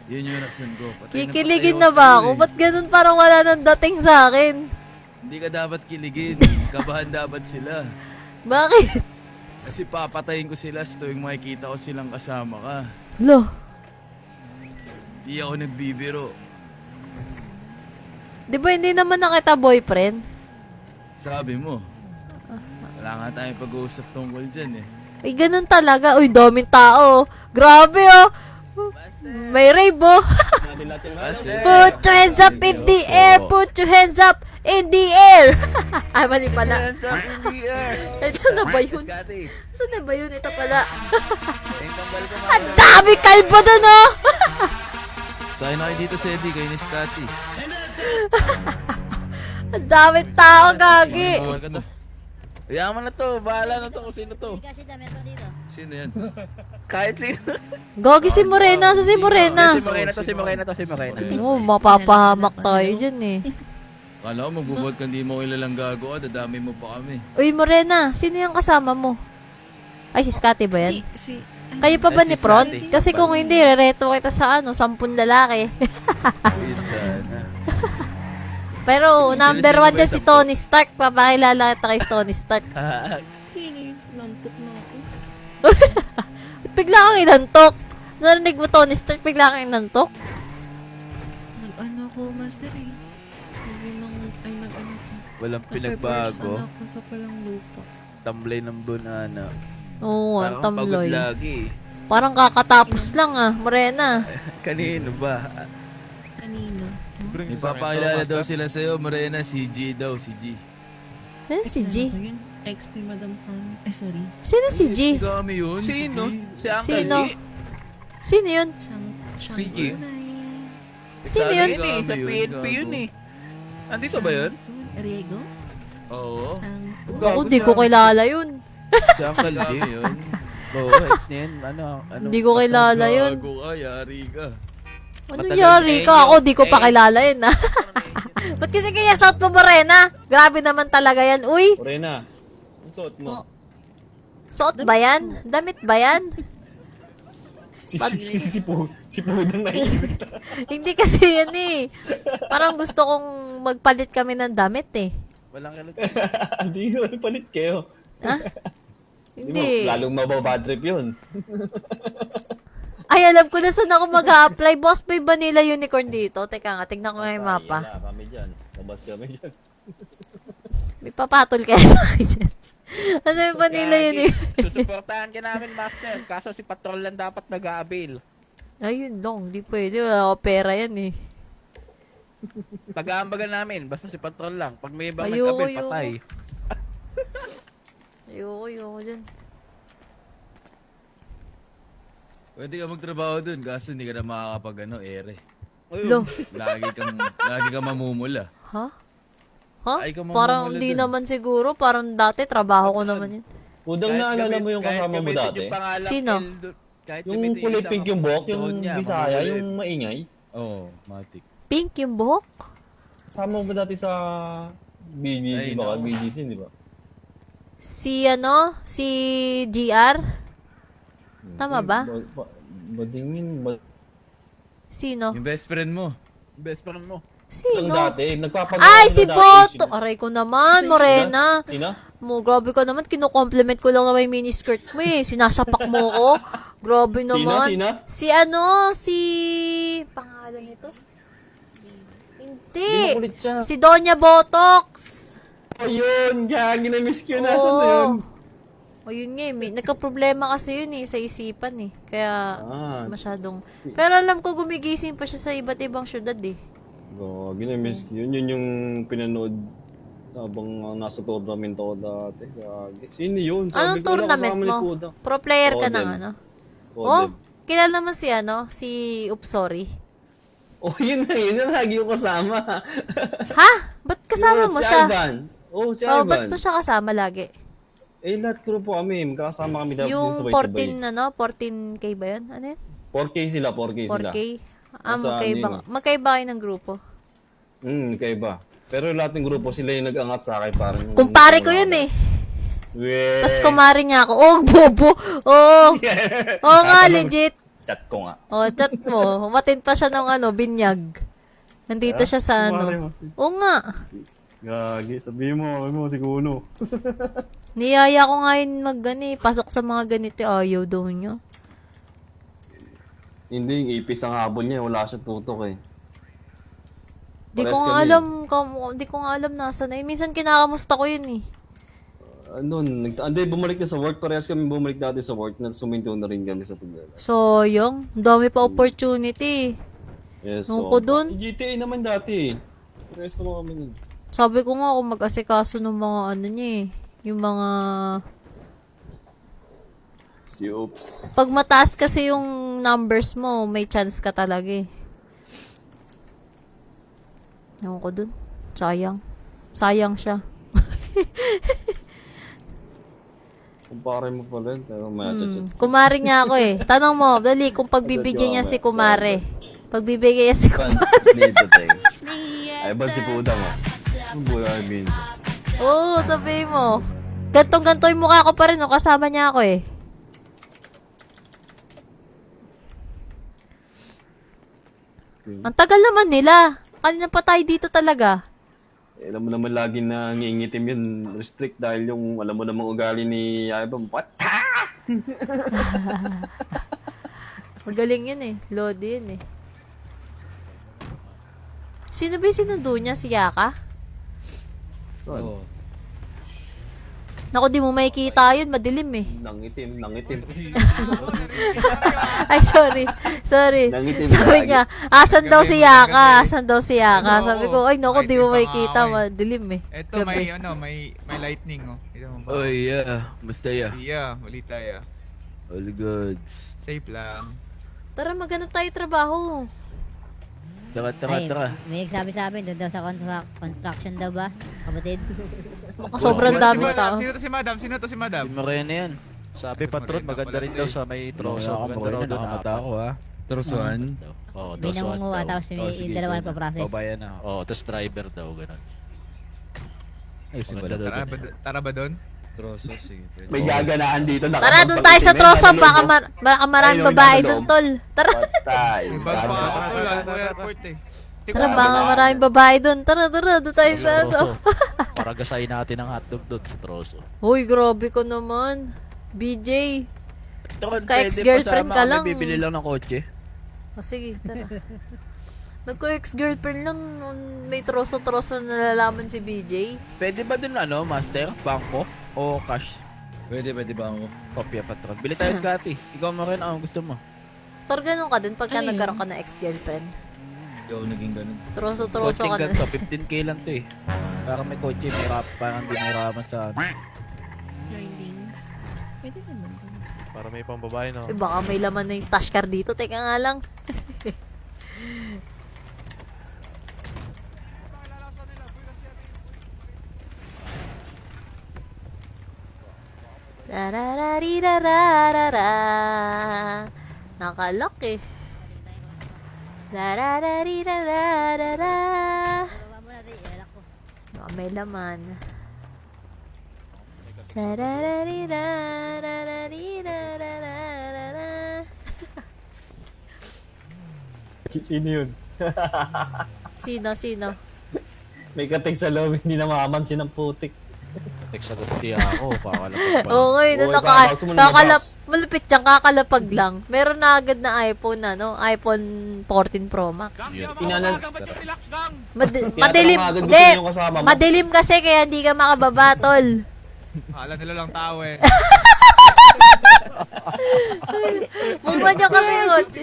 Yun yung rason ko. Patay Kikiligin patay na ba sa'yo ako? eh. Ba't ganun parang wala nang dating sa akin? Hindi ka dapat kiligin. Kabahan dapat sila. Bakit? Kasi papatayin ko sila sa tuwing makikita ko silang kasama ka. Lo. Hindi ako nagbibiro. Di ba hindi naman na kita boyfriend? Sabi mo. Wala nga tayong pag-uusap tungkol dyan eh. Ay, ganun talaga. Uy, daming tao. Grabe oh. May rave oh. Put your hands up in the air. Put your hands up in the air. Ay, mali pala. Eh, saan na ba yun? Saan na ba yun? Ito pala. Ang dami kalbo dun oh. Sa'yo na kayo dito, Sedi. Kayo ni Scotty. Ang dami tao, gagi. Yaman na to, bahala na to kung sino to. Kasi dami ito dito. Sino yan? Kahit sino. Gagi si Morena. Sa si Morena. Si Morena. Oo, mapapahamak tayo dyan eh. Kala ko magbubot ka, hindi mo kilalang gago ka. Dadami mo pa kami. Uy, Morena. Sino yung kasama mo? Ay, si Scotty ba yan? Kayo pa ba Ay, si ni Front? Scotty. Kasi kung hindi, rereto kita sa 10 lalaki. Pero number 1 dyan si Tony Stark. Papakilala kita kay Tony Stark. Nantok na ako. Ba't bigla kang inantok? Narinig mo Tony Stark, bigla kang inantok? Nag-ano ako, Master eh. Nag-ano ko. Walang Pinagbago. ako sa palang lupa. Tamlay ng bunana. Oo, ang tamloy. lagi. Parang kakatapos lang ah, Morena. Kanino ba? Kanino? Ipapakilala daw sila sa'yo, Morena. Si G daw, si G. Sino si G? Ex ni Madam Kami. Ay, sorry. Sino si G? Si Kami yun. Sino? Si G. Si Uncle Sino? G? Sino yun? Si G? Sino yun? Sa Kami yun, PNP yun gago. eh. Andito ba yun? Riego? Oo. Ako, di ko kilala yun. Si Uncle G. Kami yun. Oo, ex niya yun. Ano? Hindi ko kilala yun. Gago ka, yari ka. Ano Matagal yari sa ka? inyo. Ako, di ko pa kilala yun ah. Ba't kasi kaya suot mo, Morena? Grabe naman talaga yan. Uy, Morena, ang suot mo. suot ba yan? Damit ba yan? Si Pudang naiibig. Hindi kasi yan eh. Parang gusto kong magpalit kami ng damit eh. Walang kalat. Hindi ko palit kayo. Ha? Hindi. Lalong mababad trip yun. Ay, alam ko na saan ako mag-a-apply. Boss, may Vanilla Unicorn dito. Teka nga, tignan ko nga yung mapa. Wala kami dyan. Labas kami dyan. May papatol kaya sa akin dyan. Ano yung Vanilla Unicorn? Susuportahan ka namin, Master. Kaso si Patrol lang dapat nag-a-avail. Ayun long, di pwede. Wala ako pera yan eh. Pag-aambagan namin, basta si Patrol lang. Pag may ibang Ayoko, nag-avail, patay. Ayoko dyan. Pwede ka magtrabaho dun, kaso hindi ka na makakapag ere. Lo, Lagi kang mamumula. ha? Ha? Ay, ka Parang mamumula hindi dun. naman siguro. Parang dati, trabaho ko naman yun. Pudang naalala mo yung kasama mo dati? Sino? Yung kulay pink yung buhok, yung Bisaya, yung maingay. Oo, matik. Pink yung buhok? Kasama mo dati sa BGC Ay, ba? no. BGC, di ba? Si GR? Tama ba? Badingin, Sino? Yung best friend mo. best friend mo. Sino? Dati, nagpapagawa Ay, ko si na dati. Boto! Aray ko naman, Morena. Sino? Mo, grabe ka naman. Kino-compliment ko lang na may miniskirt mo eh. Sinasapak mo ko. Grabe naman. Sino? Si pangalan nito? Hindi Hindi. makulit siya. Si Donya Botox. Oh, yun! Gagi na miss ko. Nasaan Oo. na yun? O yun nga eh. Nagka-problema kasi yun eh. Sa isipan eh. Kaya masyadong... Pero alam ko gumigising pa siya sa iba't ibang syudad eh. Gagi na miss ko. Yun yung pinanood habang nasa tournament ako dati. Gagi. Sino yun? Anong Sabi ko, wala tournament kasama ni mo? Kuda. Pro player ka Odel. ng ano? Odel. Oh, kilala mo si Upsori. Oh, yun na yun. Yung lagi ko kasama. Ha? Ba't kasama mo si siya? Ivan. Oh, si Oh, Ivan. ba't mo siya kasama lagi? Eh, lahat ko po kami. Magkakasama kami dapat Yung sabay-sabay. 14K ba yun? Ano yun? 4K sila. 4K? Nasa ano Magkaiba kayo ng grupo. Kaiba. Pero lahat ng grupo sila yung nag-angat sa akin. Parang, Kumpare ko yun eh. Weh. Tapos kumari niya ako. Oh, bobo. Oh. Oo nga, legit. Chat ko nga. Oh, chat mo. Umatin pa siya ng binyag. Nandito siya sa ano. Oo nga. Gagi, sabihin mo si Kuno. Niyaya ko nga yun pasok sa mga ganito. Ayaw daw niya. Hindi, yung ipis ang habol niya. Wala siya tutok eh. Di ko nga alam nasa na. Minsan kinakamusta ko yun eh. Hindi, bumalik na sa work. Parehas kami bumalik dati sa work. Suminto na rin kami sa pagdala. Sayang. Ang dami pa opportunity. Yes, Nung ko dun. GTA naman dati eh. Parehas naman kami nun. Sabi ko nga kung mag-asikaso ng mga niya eh. Yung mga... Si Oops. Pag mataas kasi yung numbers mo, may chance ka talaga eh. Ewan ko dun. Sayang. Sayang siya. Kumpare mo pala yun. Pero may chat. Kumare niya ako eh. Tanong mo, dali, kung pagbibigyan niya si Kumare. Pagbibigyan niya si Kumare. Dito tayo. Ay, ba't si Pudang ah? Ang buhay min. Oo, sabi mo. Gantong-ganto yung mukha ko pa rin, no? Kasama niya ako eh. Ang tagal naman nila. Kanina pa tayo dito talaga. Eh, alam mo naman lagi na ngingitim yun. Restrict dahil yung alam mo namang ugali ni Ivan. Pata! Magaling yun eh. Lodi yun eh. Sino ba yung sinundo niya? Si Yaka? Oo. Naku, di mo makikita yun. Madilim eh. Nangitim. Ay, sorry. Nangitim Sabi lagi. niya, asan daw si Yaka? Asan daw si Yaka? Oo, Sabi ko, ay naku, di mo makikita makikita. nga ako eh. Madilim eh. Eto, Gabi. may lightning, oh. Ito mo ba? Oh yeah. Basta yeah. Yeah, ulit tayo. All goods. Safe lang. Tara, maghanap tayo trabaho. Tara. May nagsabi sa amin, doon daw sa construction daw ba, kapatid? Sobrang daming tao. Sino to si Madam? Sino to si Madam? Si Morena yan. Sabi patron, maganda rin daw sa may troso. Maganda raw doon na ako ha. Trosuan. Oo, May troso nangunguha, daw. tapos may yung dalawa nagpa-process. Babayan na. Oo, tapos driver daw, ganun. Ay, si Maganda daw doon. Tara ba doon? Troso, sige. Pwede. May gaganaan dito. Tara, doon tayo sa troso. Baka maraming babae doon, tol. Tara. Patay. Bago pa ako tol, ako airport eh. Tara, baka maraming babae doon. Tara. Doon tayo sa Troso. ano. Para gasayin natin ang hotdog doon sa troso. Uy, grabe ko naman. BJ. Ka-ex-girlfriend ka lang. Bibili lang ng kotse. O sige, tara. Nagko-ex-girlfriend lang nung may troso-troso na nalalaman si BJ. Pwede ba dun master? Bangko? O cash? Pwede ba ako? Kopya patron. Bili tayo Scotty. Ikaw mo rin ang gusto mo. Tor, ganun ka din pagka nagkaroon ka ng ex-girlfriend. Hindi ako naging ganun. Troso-troso ka na. Coaching ganito, 15k lang to eh. Para may kotse, parang di mahirapan sa Learnings. Pwede naman. Para may pambabae no. Eh, baka may laman na yung stash car dito. Teka nga lang. Rarararirararara. Nakalock eh. Rarararirararara. Baba mo natin, ilalak ko. Baka may laman. Tarararira-rararira-rararara. Sino yun? Sino? May katig sa loob, hindi na makamansin ang putik. Text agad di ako, kakalapag pa. Oo nga, yun. Oo, ipapasok mo na labas. Malupit siyang kakalapag lang. Meron na agad na iPhone, iPhone 14 Pro Max. Yun. Tinanal, Madilim. agad gusto Hindi, niyo yung kasama mo. madilim kasi kaya hindi ka makababa, tol. Akala nila lang tao eh. Mura niya kasi kotse.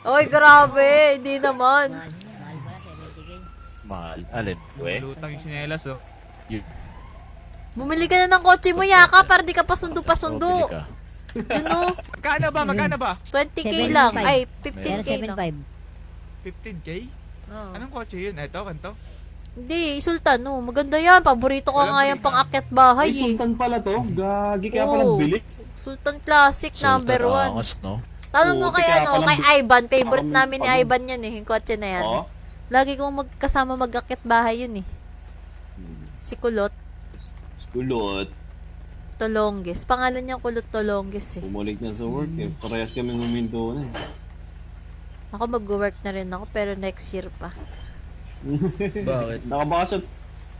Oy, grabe. Hindi naman. Mahal pala, 70K. Mahal. Alin? Lutang yung sinelas oh. Yun. Bumili ka na ng kotse mo, Yaka, para di ka pasundo-pasundo. Bili ka. Yun o. Magkano ba? 20K lang. 75. Ay, Pero 15K na. 75. 15K? Oo. Anong kotse yun? Ito, kanto? Hindi, Sultan, no. Maganda yan. Paborito ko nga yung pang-akyat bahay, Ay, eh. sultan pala to. Gagi kaya Oo. palang bilik. Sultan Classic, number Sultan 1. angas, no? Tanong mo Oo, kay, kaya palang kay Ivan. Favorite parang- namin ni parang- Ivan yan, eh. Yung kotse na yan. Oo. Lagi kong magkasama mag-akyat bahay yun, eh. Si Kulot Kulot. Tolongges. Pangalan niya Kulot Tolongges, eh. Bumalik na sa work eh. Parehas kami huminto na eh. Ako mag-work na rin ako, pero next year pa. Bakit? Nakabakasyon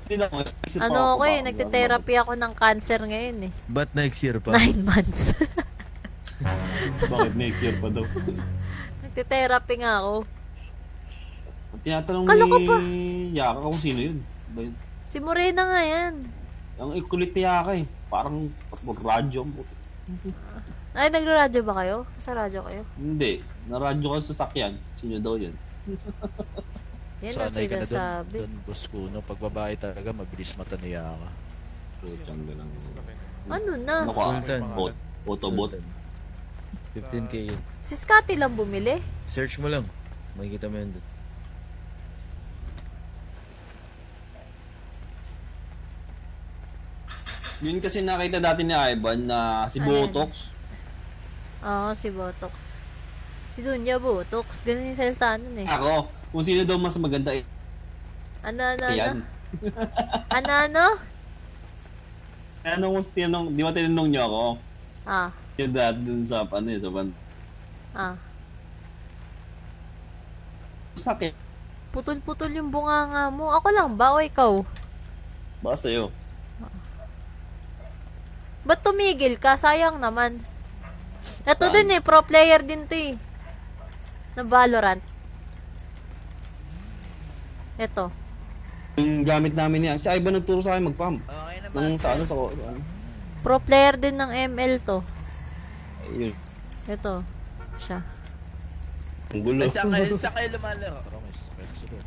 din ako. Naisip pa Ano ako eh, baka- nagte-therapy ako ng cancer ngayon, eh. Ba't next year pa? 9 months. Bakit next year pa daw? Nagte-therapy nga ako. Tinatanong Kala ko pa. ni Yaka kung sino yun. Ba yun? Si Morena nga yan. Ang ikulit ni Yaka eh. Parang radyo ang puti. Ay, nagra-radyo ba kayo? Sa radyo kayo? Hindi. Naradyo ka sa sakyan. Sino daw yun? Yan na Sanay ka na sinasabi. doon, boss Kuno. Pag babae talaga, mabilis mata niya ka. Putyang galang. Ano na? Ano ka? Sultan. Autobot. Sultan. 15K yun. Si Scotty lang bumili. Search mo lang. Makikita mo yun doon. Yun kasi nakita dati ni Ivan na si Ano Botox. Oo, si Botox. Si Dunya Botox. Ganun yung salita nun, eh. Ako, kung sino daw mas maganda eh. Ano? Yan. Ano? Di ba tinanong niyo ako? Ah, Yung dati dun sa sa ban. ah. Sakit. Putol-putol yung bunganga mo. Ako lang ba o ikaw? Baka sa'yo. Ba't tumigil ka? Sayang naman. Ito Saan? din eh, pro player din to eh. Na Valorant. Ito. Yung gamit namin niya. Si Ivan nagturo sa akin mag-pump. Nung sa ano. Pro player din ng ML to. Ayun. Ito. Siya. Ang gulo. Tara, may sakay sa doon.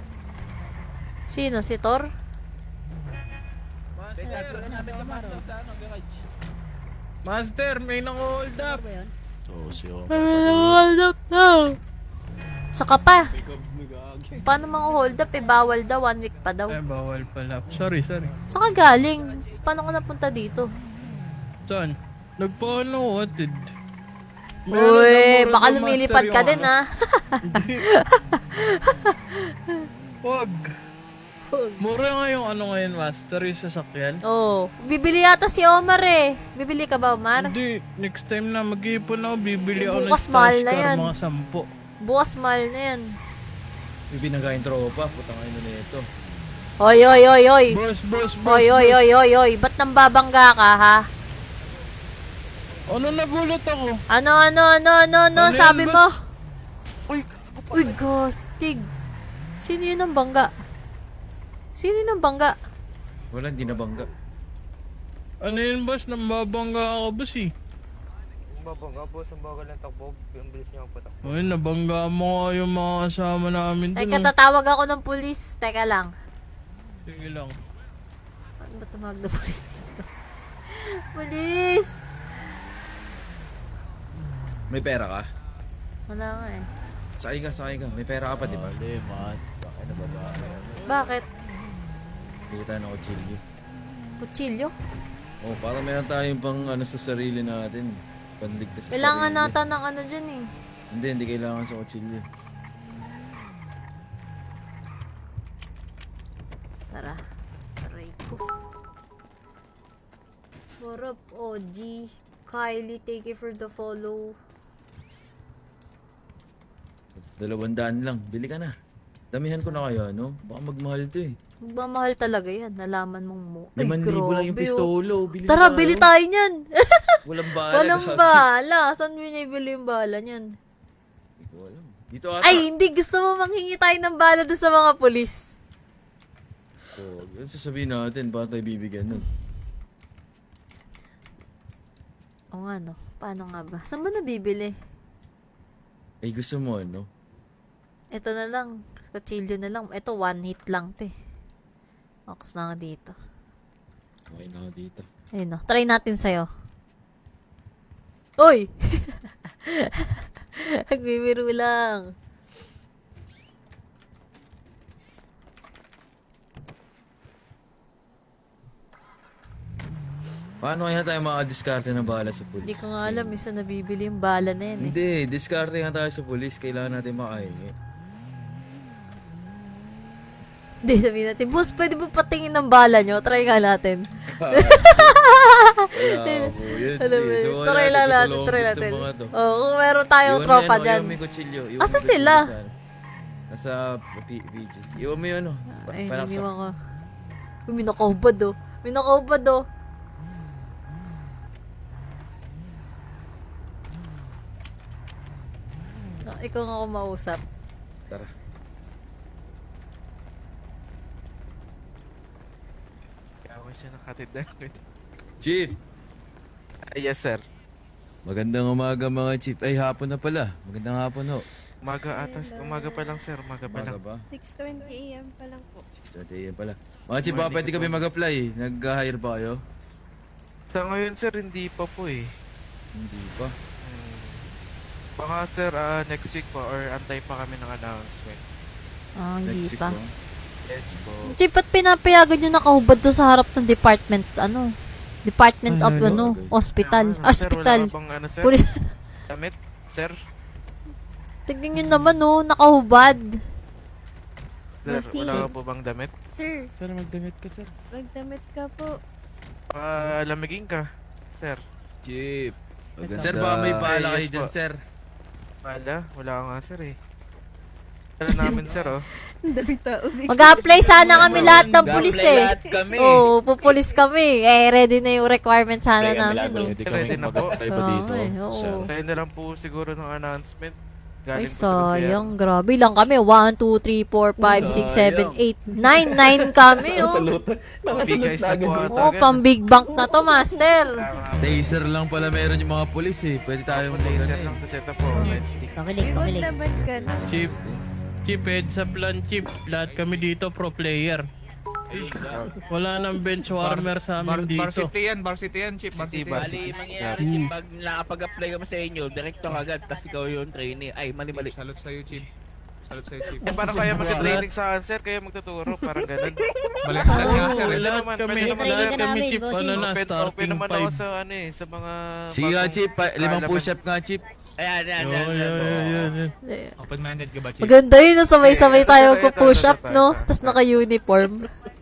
Sino? Si Thor? Master, may nang-hold up. Ano ba yun? Oo, si Omar. Hold up na! Saka pa. Paano mga hold up eh? Bawal daw. 1 week pa daw. Bawal pala. Sorry. Saka galing. Paano ka napunta dito? Saan? Nagpaano wanted. Uy, baka lumilipad ka din ah. Wag. Mura nga yung ano ngayon, master, yung sasakyan. Oo. Bibili yata si Omar eh. Bibili ka ba, Omar? Hindi, next time na mag-iipon ako, bibili ako ng Bukas mahal stash na car, yan. mga 10. Bukas mahal na yan. May binagayin tropa. Putang ina na ito. Oy. Boss. Oy. Ba't nang babangga ka, ha? Ano nagulat ako? Ano, Ano sabi yan, mo? boss? Uy, gastig. Sino yun ang bangga? Wala, hindi nabangga. Ano yun, boss? Nambabangga ako, boss eh. Babangga po, ang bagal ng takbo. Ang bilis niya patak. Ay, nabangga mo nga yung mga kasama namin dun. Teka, tatawag ako ng pulis. Teka lang. Sige lang. Ano ba tumawag na pulis dito? Pulis! May pera ka? Wala nga eh. Sakay ka. May pera ka pa, di ba? Mali, man. Bakit na babae? Bakit? Bili tayo ng kutsilyo. Kutsilyo? Oh, para meron tayong pang ano sa sarili natin. Panligtas sa Kailangan sarili. nata ng ano dyan eh. Hindi kailangan sa kutsilyo. Tara. Aray ko. What up, OG? Kylie, thank you for the follow. 200 lang. Bili ka na. Damihan ko na kaya, no? Baka magmahal to eh. Magmamahal talaga yan. Nalaman mong mo. 5,000 lang yung grabe, oh. pistolo. Bili Tara, na bili tayo. tayo niyan. Walang bala. Walang gabi. bala. Saan mo binibili yung bala niyan? Hindi ko alam. Dito ata. Ay, hindi. Gusto mo manghingi tayo ng bala doon sa mga polis. Oh, yun sasabihin natin. Baka tayo bibigyan nun. O nga, no? Paano nga ba? Saan ba nabibili? Ay, gusto mo ano? Ito na lang. Kutsilyo na lang. Ito, one hit lang, te. Ox na nga dito. Okay na ako dito. Ayun, no? Try natin sa'yo. Uy! Nagbibiro lang. Paano kaya tayo makadiskarte ng bala sa pulis? Hindi ko nga alam. Isa nabibili yung bala na yan, eh. Hindi, diskarte nga tayo sa pulis. Kailangan natin makahingi. Hindi, sabihin natin, boss, pwede ba patingin ng bala nyo? Try nga natin. Wala po yun. Alam mo, Sige, yun. so try lang natin, tutulungan try ko sa natin. mga to. Oo, kung meron tayong Iwan mo tropa yan, dyan. Iwan mo yung kutsilyo. Iwan Asa mo yung kutsilyo sila? sa ano. Nasa PG. Iwan mo yun, Ay, palaksak. hindi ko. Uy, may nakaubad, oh. May nakaubad, oh. Ikaw nga ako mausap. Tara. Kaya ako siya nakatid na. Chief! Yes, sir. Magandang umaga mga chief. Ay, hapon na pala. Magandang hapon ho. Umaga pa lang, sir. Umaga pa Umaga lang. ba? 6:20 AM pa lang po. 6:30 AM pala. Mga chief, baka pwede kami mag-apply. Nag-hire ba kayo? Sa ngayon, sir, hindi pa po eh. Hindi pa. Baka, sir, next week po or antay pa kami ng announcement. Ah, hindi Next week pa. ba? Yes po. Chip, ba't pinapayagan yung nakahubad to sa harap ng department, ano? Department of, ano, hospital. Hospital. Sir, wala ka bang ano, sir? Pulis. Damit, sir? Tignan nyo naman, oh, nakahubad. Sir, wala ka po bang damit? Sir, Sir, magdamit ka, sir. magdamit ka po. Lamigin ka, sir. Chief. Sir, baka may pala kayo Yes dyan, po. sir. Wala ka nga, sir eh. Wala namin, sir, oh. Ang daming tao. Mag-apply sana kami lahat ng pulis, eh. Oo, pupulis kami. Eh, ready na yung requirement sana namin, no? Pwede Ready kami na po. mag-apply ba Oo, dito, eh, oo. sir? Tayo na lang po siguro ng announcement. Ay, Galing po sa gobyerno. sayang. Grabe lang kami. 1, 2, 3, 4, 5, 6, 7, 8, 9. 9 kami, oh. Bigay sa po asa Oh, agad. pang big bank na to, master. Taser lang pala meron yung mga pulis eh. Pwede tayo Laser mag-ano lang to set up po. Red stick. Pakilig, pakilig. ka na. Chip, heads up lang, Chip. Lahat kami dito pro player. Wala nang bench warmer sa amin dito. Varsity yan, Chip. City, Bali, varsity. mangyayari Chip, pag nakapag-apply ka mo sa inyo, direkto ka agad, tapos ikaw yung trainee. Ay, mali. Salute sa'yo, Chip. Salute sa'yo, Chip. Eh, parang kaya mag-training sa akin, sir. Kaya magtuturo. Parang ganun. Balik na nga, sir. Oo, Pwede lahat naman, kami, pwede naman, lahat sir. kami, Namin, Chip, bossing. ano na, Open starting naman ako 5. sa ano eh, sa mga... Sige nga, Chief. 5 kaalaman. push-up nga, Chief. Ayan. Yan. Open-minded ka ba, Chip? Maganda yun, no? Sabay-sabay tayo Ito, magpo-push up, ito. no? Tapos naka-uniform.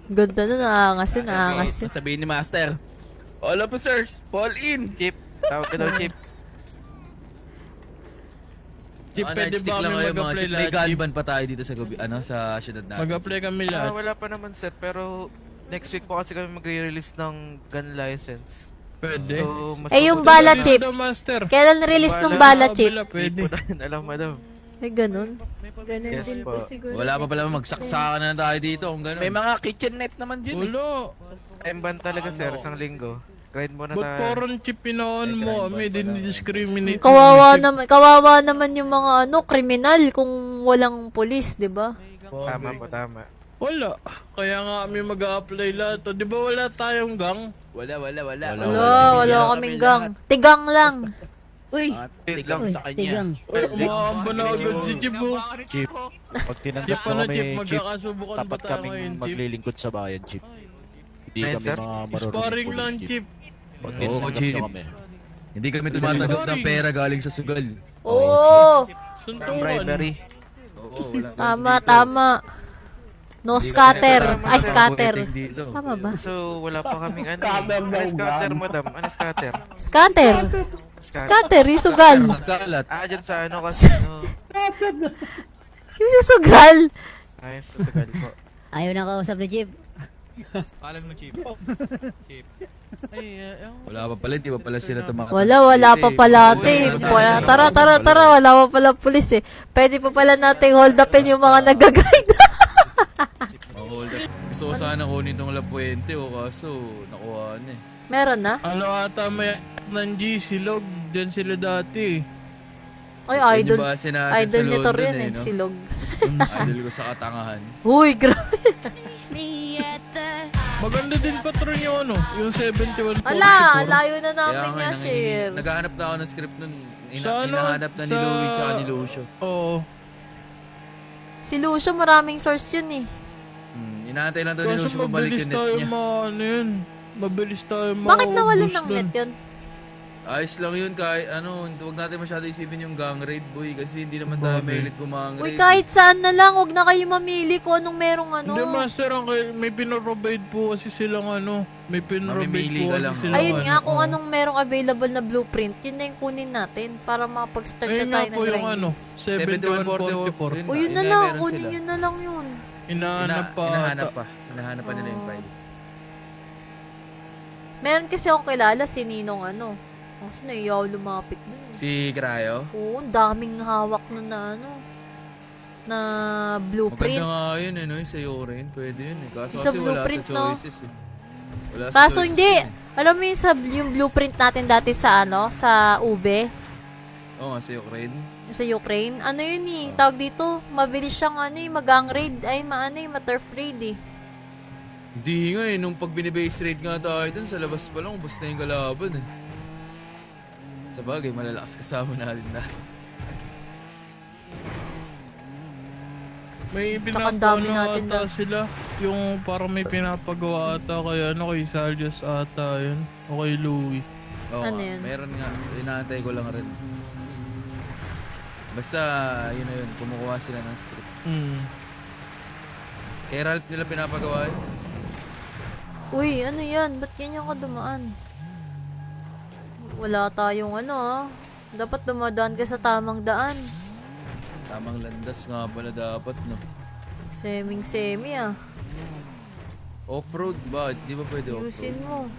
Ganda na, naangas yun, naangas yun. Sabihin ni Master, all officers, fall in! Chip. Tawag ka daw, Chip. Chip, pwede ba kami mag-apply May lahat, Chip? gunban pa tayo dito sa syudad natin. Mag-apply kami lahat. Wala pa naman, sir. Pero next week po kasi kami magre-release ng gun license. Pwede. So, mas Eh, yung mabuti bala, na- Chip. Master. Kailan release ng Wala, bala, Sa Chip? kabila, Pwede. Hindi po namin alam, madam. Ay, ganun. Ganun Yes din po. po siguro. Wala pa pala, magsaksakan na tayo dito kung gano'n. May mga kitchen knife naman dyan eh. Ulo. Emban talaga, sir. Isang linggo. Grind mo na Ba't tayo. parang Chip pinaon mo? May dinidiscriminate. Kawawa naman yung mga, kriminal kung walang pulis, di ba? Tama po, tama. Wala. Kaya nga kami mag-a-apply lahat. Di ba wala tayong gang? Wala. Wala kaming gang. Tigang lang. Uy, Wait lang. uy, sa kanya. tigang. Uy, umaamba na agad si Chip, oh. Chip, pag Chip, tinanggap mo ano, kami, Chip? Chip, Magkakasubukan ba tapat tayo kaming ngayon, Chip? maglilingkod sa bayan, Chip. Hindi Ngayon, kami sir? mga marunong Sparring pulis, lang, Chip. Pag Oo, tinanggap Chip. nyo kami. Hindi kami tumatanggap ng pera galing sa sugal. Oo. Suntukan. Bribery. Oo, wala. Tama. No Hindi scatter. kami Ay, kasama scatter. ng dito. Tama ba? So, wala pa kaming ano eh. Ano scatter, madam? Ano scatter? Scatter. Scatter, yung sugal. Nagkalat. Dyan sa ano kasi, no. Yung sa sugal. Ayun, susugal po. Ayaw na kausap ni Jeep. Alam mo, Chief. Chief. Wala pa pala, di ba pala sila tumakot? Wala pa pala ate. Tara, wala pa pala pulis eh. Pwede pa pala nating hold upin yung mga nag-guide. Hold up. Gusto ko sana kunin tong La Puente kaso nakuha na eh. Meron na? Ano ata may ng G, silog. Diyan sila dati. Ay, Yun idol. yung base natin Idol sa nito London rin eh, no? silog. Idol ko sa katangahan. Uy, grabe. Maganda din patron yung ano, yung 7144. Ala, layo na namin Kaya nga, nga, share. naghahanap na ako ng script nun. Sa ano? Hinahanap na ni Sa- Louie tsaka ni Lucio. Oo. Si Lucio, maraming source yun eh. Inaantay lang daw ni Kaso Lucio bumalik mabilis yung net tayo niya. ano yun. Mabilis tayo Bakit nawalan maubos ng dun. net yun? Ayos lang yun kahit ano, huwag natin masyado isipin yung gang raid boy kasi hindi naman tayo mahilit gumang Uy, raid. kahit saan na lang, huwag na kayo mamili kung anong merong ano. Hindi, master, may pinrovide po kasi silang ano. May pinrovide Mamimili po ka kasi lang. silang Ayun nga, kung oo. anong merong available na blueprint, yun na yung kunin natin para makapag-start na Ayun nga tayo po ng yung ano, grindings. 7144. O yun na lang, kunin yun na lang yun. Hinahanap pa Hinahanap ata. pa. Hinahanap pa nila yung Oo. file. Meron kasi akong kilala, si Ninong ano. Kasi naiyaw lumapit dun. Si Krayo? Oo, ang daming hawak nun na ano. Na blueprint. Maganda nga yun eh, no? Yung sa'yo rin. Pwede yun eh. Kaso Yung sa kasi blueprint, wala sa no? choices eh. Wala sa Kaso choices hindi. yun eh. Alam mo yung blueprint natin dati sa ano, sa Ube, Oo nga, sa Ukraine. sa Ukraine. Ano yun eh, tawag dito, mabilis siyang ano eh, mag-gang raid, ay ma-turf raid eh. Hindi nga eh, nung pag binibase raid nga tayo dun, sa labas pa lang, ubos na yung kalaban eh. Sa bagay, malalakas kasama natin na. May Tsaka ang dami pinapano natin ata na- sila. Yung parang may pinapagawa ata kay ano, kay Salyos ata yun. O kay Louie. Oo Ano nga, yun? meron nga. Inaantay ko lang rin. Basta, yun na yun, kumukuha sila ng script. Kay Ralph nila pinapagawa yun. Uy, ano yan? Ba't ganyan ka dumaan? Wala tayong ano ah. Dapat dumadaan ka sa tamang daan. Tamang landas nga pala dapat, no? Seming-semi ah. Off-road ba? Di ba pwede off-road? Ayusin mo.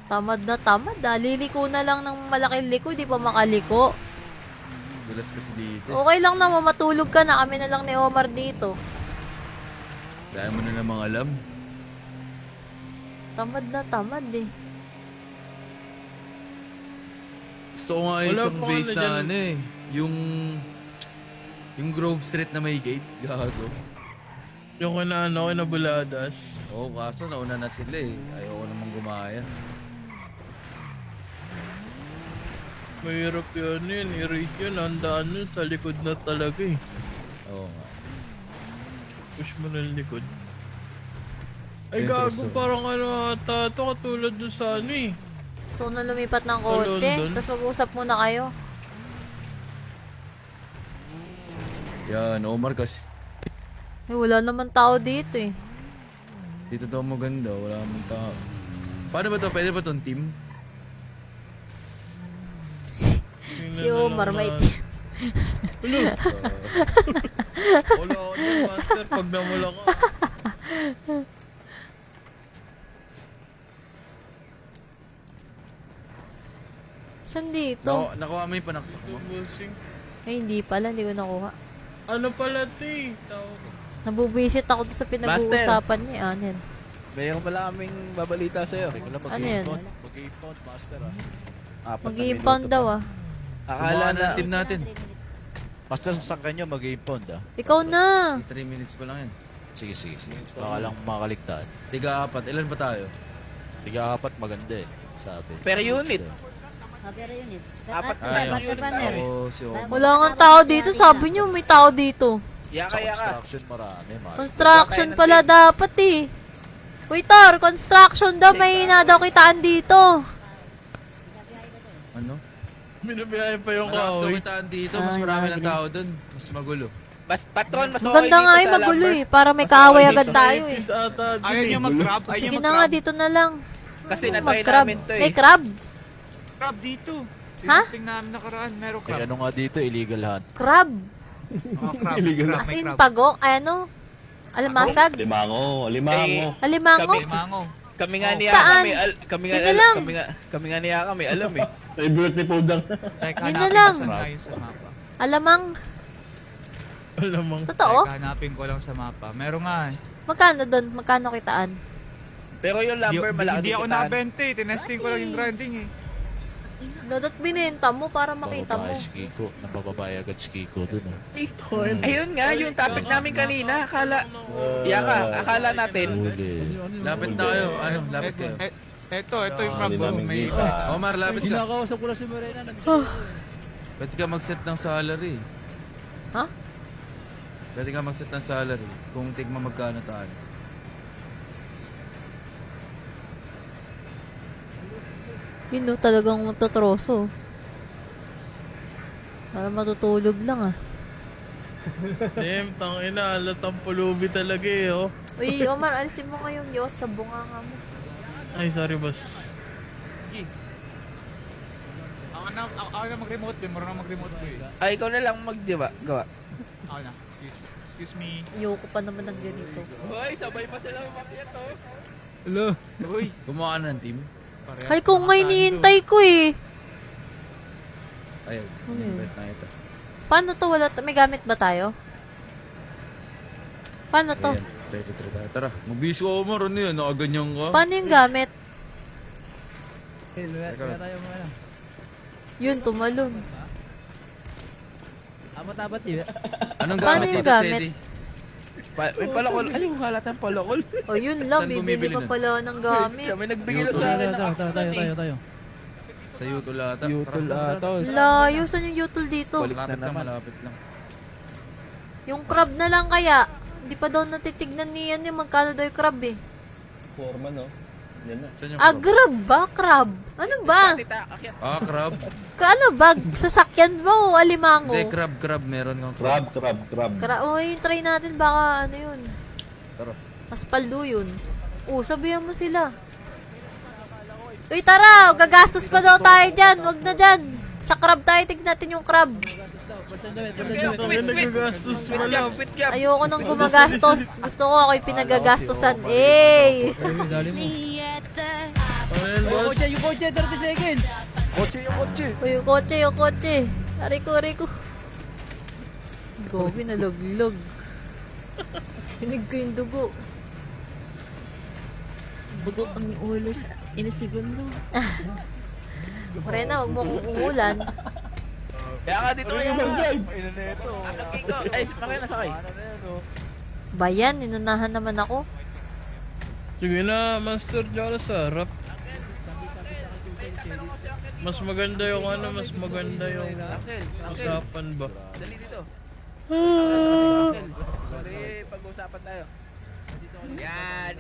Tamad na tamad ah. Liliko na lang ng malaking liko, di pa makaliko. Dulas kasi dito. Okay lang na, matulog ka na. Kami na lang ni Omar dito. Dahil mo na namang alam. Tamad na tamad eh. Gusto ko nga Wala isang pa base ano na dyan. ano eh. Yung Grove Street na may gate. Gago. Yung kinabuladas. Oo, kaso nauna na sila eh. Ayoko namang gumaya. Mahirap yun i-rate yun. Handaan yun sa likod na talaga eh. Oo nga. Push mo ng likod. Ay Interesting. gago, parang ano ata ito katulad dun sa ano eh. So, na lumipat ng kotse, London. tapos mag-usap muna kayo. Yan, Omar kasi. Eh, wala naman tao dito eh. Dito daw maganda, wala namang tao. Paano ba to? Pwede ba tong team? Si Omar may team. Wala. Wala ako dun, master, pag namula ka. Saan dito? Nakuha mo yung panaksak mo? Bossing. Ay, hindi pala. Hindi ko nakuha. Ano pala ito eh? Nabubisit ako doon sa pinag-uusapan niya. Anel. Mayroon pala kaming babalita sa'yo. Ano yan? Mag-impound, master ah. Mag-i-impound daw ah. Akala na team natin. Master, sa kanya mag-impound ah. Ikaw na. 3 minutes pa lang yan. Sige. Baka lang makaligtaan. Tiga-apat. Ilan ba tayo? Tiga-apat maganda eh. Sabi. Per unit. Pero yun eh. Apat na Ayun. unit. Ako, si Omar. Wala nga tao dito. Sabi niyo may tao dito. Sa Yaka. construction marami, master. Construction pala dapat eh. Uy, Tor, construction daw. May na daw kitaan dito. Ano? Binabiyahe pa yung Malakas daw kahoy. kitaan dito. Mas marami ng tao dun. Mas magulo. Patron, mas okay Maganda dito nga sa yung magulo lumber. eh. Para may Mas kaaway okay agad dito. tayo eh. Ayaw niya mag-crab. Sige na nga, dito na lang. Kasi Ano, na-try mag-crab? namin to eh. May crab? Crab dito. Ha? Tinasting namin nakaraan, meron Eh ano nga dito, illegal hunt. Crab? Oh, crab. As in pagok? Ay ano? Alamasag? Limango, limango. Alimango? Kami nga niya Saan? kami nga Yun na lang. kami nga niya kami alam eh. Favorite ni Podang. Yun na lang. Alamang? Alamang. Totoo? Hanapin ko lang sa mapa. Meron nga eh. Magkano doon? Magkano kitaan? Pero yung lumber malaki Hindi ako kitaan. nabenta eh. Tinesting ko lang yung grinding eh. Dodot binenta mo para makita mo. Bababae si Kiko. Nabababae agad si Kiko dun Ayun nga yung topic namin kanina. Akala natin. Lapit na kayo. Ano, lapit kayo. Ito yung crab ko. May Omar, lapit ka. Kinakausap ko na si Morena. Pwede ka mag-set ng salary. Ha? Pwede ka mag-set ng salary. Kung tigma magkano tayo. Yun no, talagang magtotroso. Para matutulog lang ah. Damn, tangina, halatang pulubi talaga eh, oh. Uy, Omar, alisin mo nga yung yos sa bunganga mo. Ay, sorry, boss. Ako na mag-remote eh. Marunong mag-remote ko eh. Ay, ikaw na lang gawa. Ako na. Excuse me. Ayoko pa naman ng ganito. Hoy, sabay pa sila umakyat to. Hello. Uy. Gumawa ka ng team. Ay, kung nga hinihintay ko eh. Ayun, Ano yun? invite na ito. Paano to? May gamit ba tayo? Paano to? Ayan, 33 tayo. Tara, mag-bis ko Omar. Ano yun? Nakaganyan ka? Paano yung gamit? Teka lang. Tayo mo na. Yun, tumalon. Tabat di ba? Anong Paano gamit yung dito, gamit? Sedi? May palakol. Ay, yung halatan palakol. O yun lang, Saan bibili bumibili pa nun? pala ng gamit. Kami nagbigay na sa akin ng axe nun eh. Tayo. Sa Utol ata. Utol Tara. ata. Layo, saan yung utol dito? Malapit lang, malapit lang. Yung crab na lang kaya. Hindi pa daw natitignan niyan yung magkano daw yung crab eh. Forma no? Yan na. Saan yung Ah, crab? crab ba? Crab? Ano ba? Tita, akyat. Ah, crab? Ano ba? Sasakyan ba o alimango? Hindi, crab. Meron kang crab. Crab. Uy, try natin baka ano yun. Tara. Mas paldo yun. Sabihan mo sila. Uy, tara! Gagastos pa daw tayo dyan. Wag na dyan. Sa crab tayo, tignan natin yung crab. Nagagastos pa lang. Ayoko nang gumagastos. Gusto ko ako'y pinagagastosan. Eh! Ayun, boss. Yung kotse, 30 seconds. Uy, yung kotse. Aray ko. Gogi, nalog-log. Hinig ko yung dugo. Bugok ang ulo sa inisegundo. Morena, huwag mo kong umulan. Kaya nga dito kayo. Ano Kiko? Ay, bakit nasakay? Bayan, inunahan naman ako. Sige na, Master Jara, sarap. Mas maganda yung mas maganda yung usapan ba? Dali dito. Dali, pag-uusapan tayo. Yan,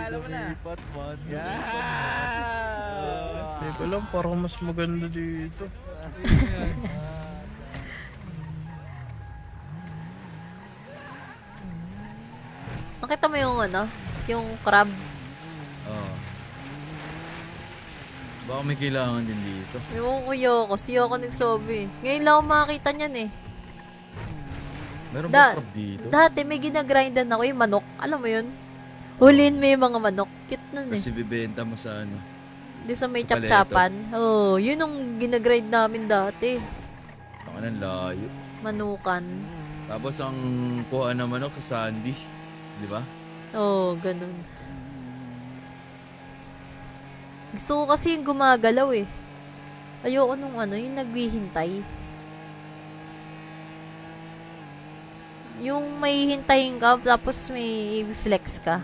alam mo na. Yan. Hindi ko lang, parang mas maganda dito. Nakita mo yung yung crab. Oo. Baka may kailangan din dito. Yung Yoko, si Yoko nagsabi. Ngayon lang ako makakita niyan eh. Meron Da- ba crab dito? Dati may ginagrindan ako yung manok. Alam mo yun? Huliin mo yung mga manok. Cute nun eh. Kasi bibenta mo sa ano. Di sa may sa paleto. chap-chapan. Yun ang ginagrind namin dati. Ang layo. Manukan. Tapos ang kuha ng manok sa Sandy. Di ba? Ganun. Gusto ko kasi yung gumagalaw eh. Ayoko nung yung naghihintay. Yung may hintayin ka, tapos may flex ka.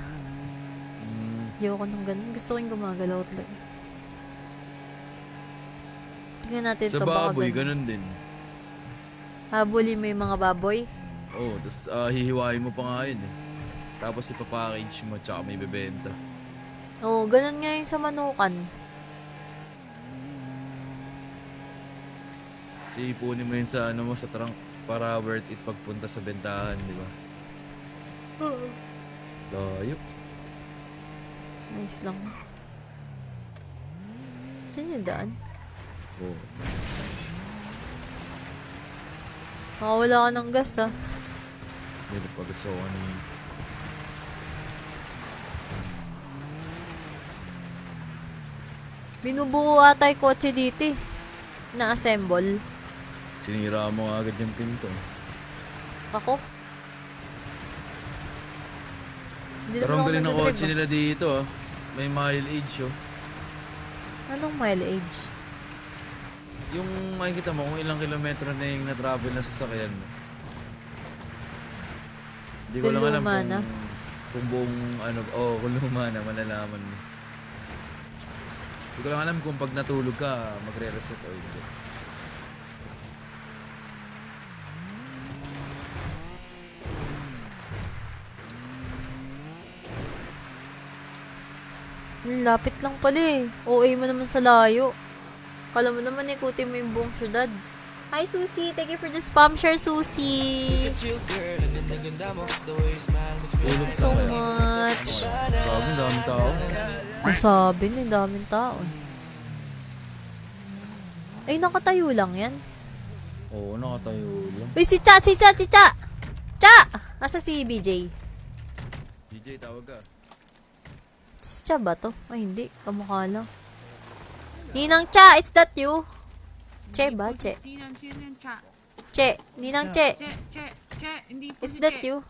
Ayoko nung ganun. Gusto ko yung gumagalaw talaga. Tingnan natin Sa ito baka baboy, ganun. ganun din. Habulin mo yung mga baboy. Oo, tapos hihiwain mo pa nga yun eh. Tapos ipapackage mo, tsaka may bebenta. Ganun nga yung sa manukan. Kasi ipunin mo yun sa sa trunk. para worth it pagpunta sa bentahan, di ba? Layo. Nice lang. Diyan yung daan. Oh. Makawala ka ng gas ah. Hindi na pag-asaw ka na yun. Binubuo ata yung kotse dito eh. Na-assemble. Sinira mo agad yung pinto. Ako? Hindi Pero naman ang ako galing ng nagdadrive, kotse nila dito ah. May mileage oh. Anong mileage? Yung makikita mo kung ilang kilometro na yung na-travel na sasakyan mo. Hindi ko lang alam Kung luma na. kung buong ano, kung luma na, malalaman mo. Hindi ko lang alam kung pag natulog ka, magre-reset o hindi. Lapit lang pala eh. OA mo naman sa layo. Kala mo naman ikutin mo yung buong syudad. Hi Susie! Thank you for the spam share, Susie! Tulog So ka kaya. much! Grabe, ang daming tao. Ang sabi ni daming tao. Ay, nakatayo lang yan. Oo, nakatayo lang. Uy, si Cha! Si Cha! Si Cha! Cha! Asa si BJ? DJ, tawag ka. Si Cha ba to? Ay, hindi. Kamukha lang. Ninang Cha! It's that you? Che ba? Che? Che! Ninang Che! It's that you?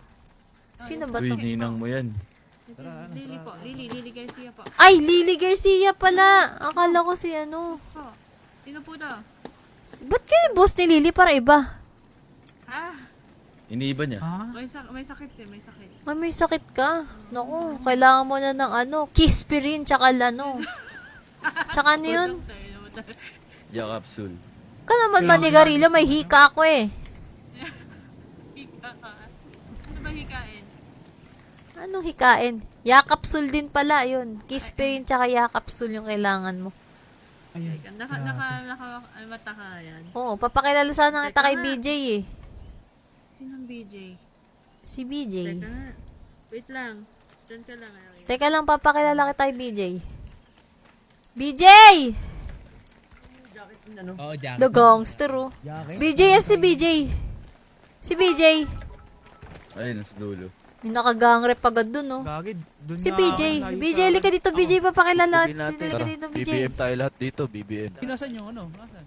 Sino ba Uy, to? ninang mo yan. Lily po. Lily Garcia po. Ay! Lily Garcia pala! Akala ko si ano. Sino po to? Ba't kayo boss ni Lily para iba? Iniiba niya. May sakit eh. May sakit. Ay, may sakit ka. Naku, kailangan mo na ng ano, Kispirin, tsaka lano. Tsaka ano yun? Ya capsule. Ka naman manigarilyo, may hika ako eh. Ano ba hikain? Anong hikain? Yakapsul din pala yun. Kispirin tsaka yakapsul yung kailangan mo. Mata ka yan. Oo, papakilala sana kita kay BJ eh. Sinong BJ? Si BJ. Wait lang. Diyan ka lang. Teka lang, papakilala kita kay BJ. BJ! The gangster oh. BJ si BJ. Si BJ. Ayun, nasa dulo. May nakagangrep agad dun oh. Si BJ. BJ, lika dito BJ, papakilala. Lika dito BJ. BBM tayo lahat dito, BBM. Nasaan yung ano? Nasaan?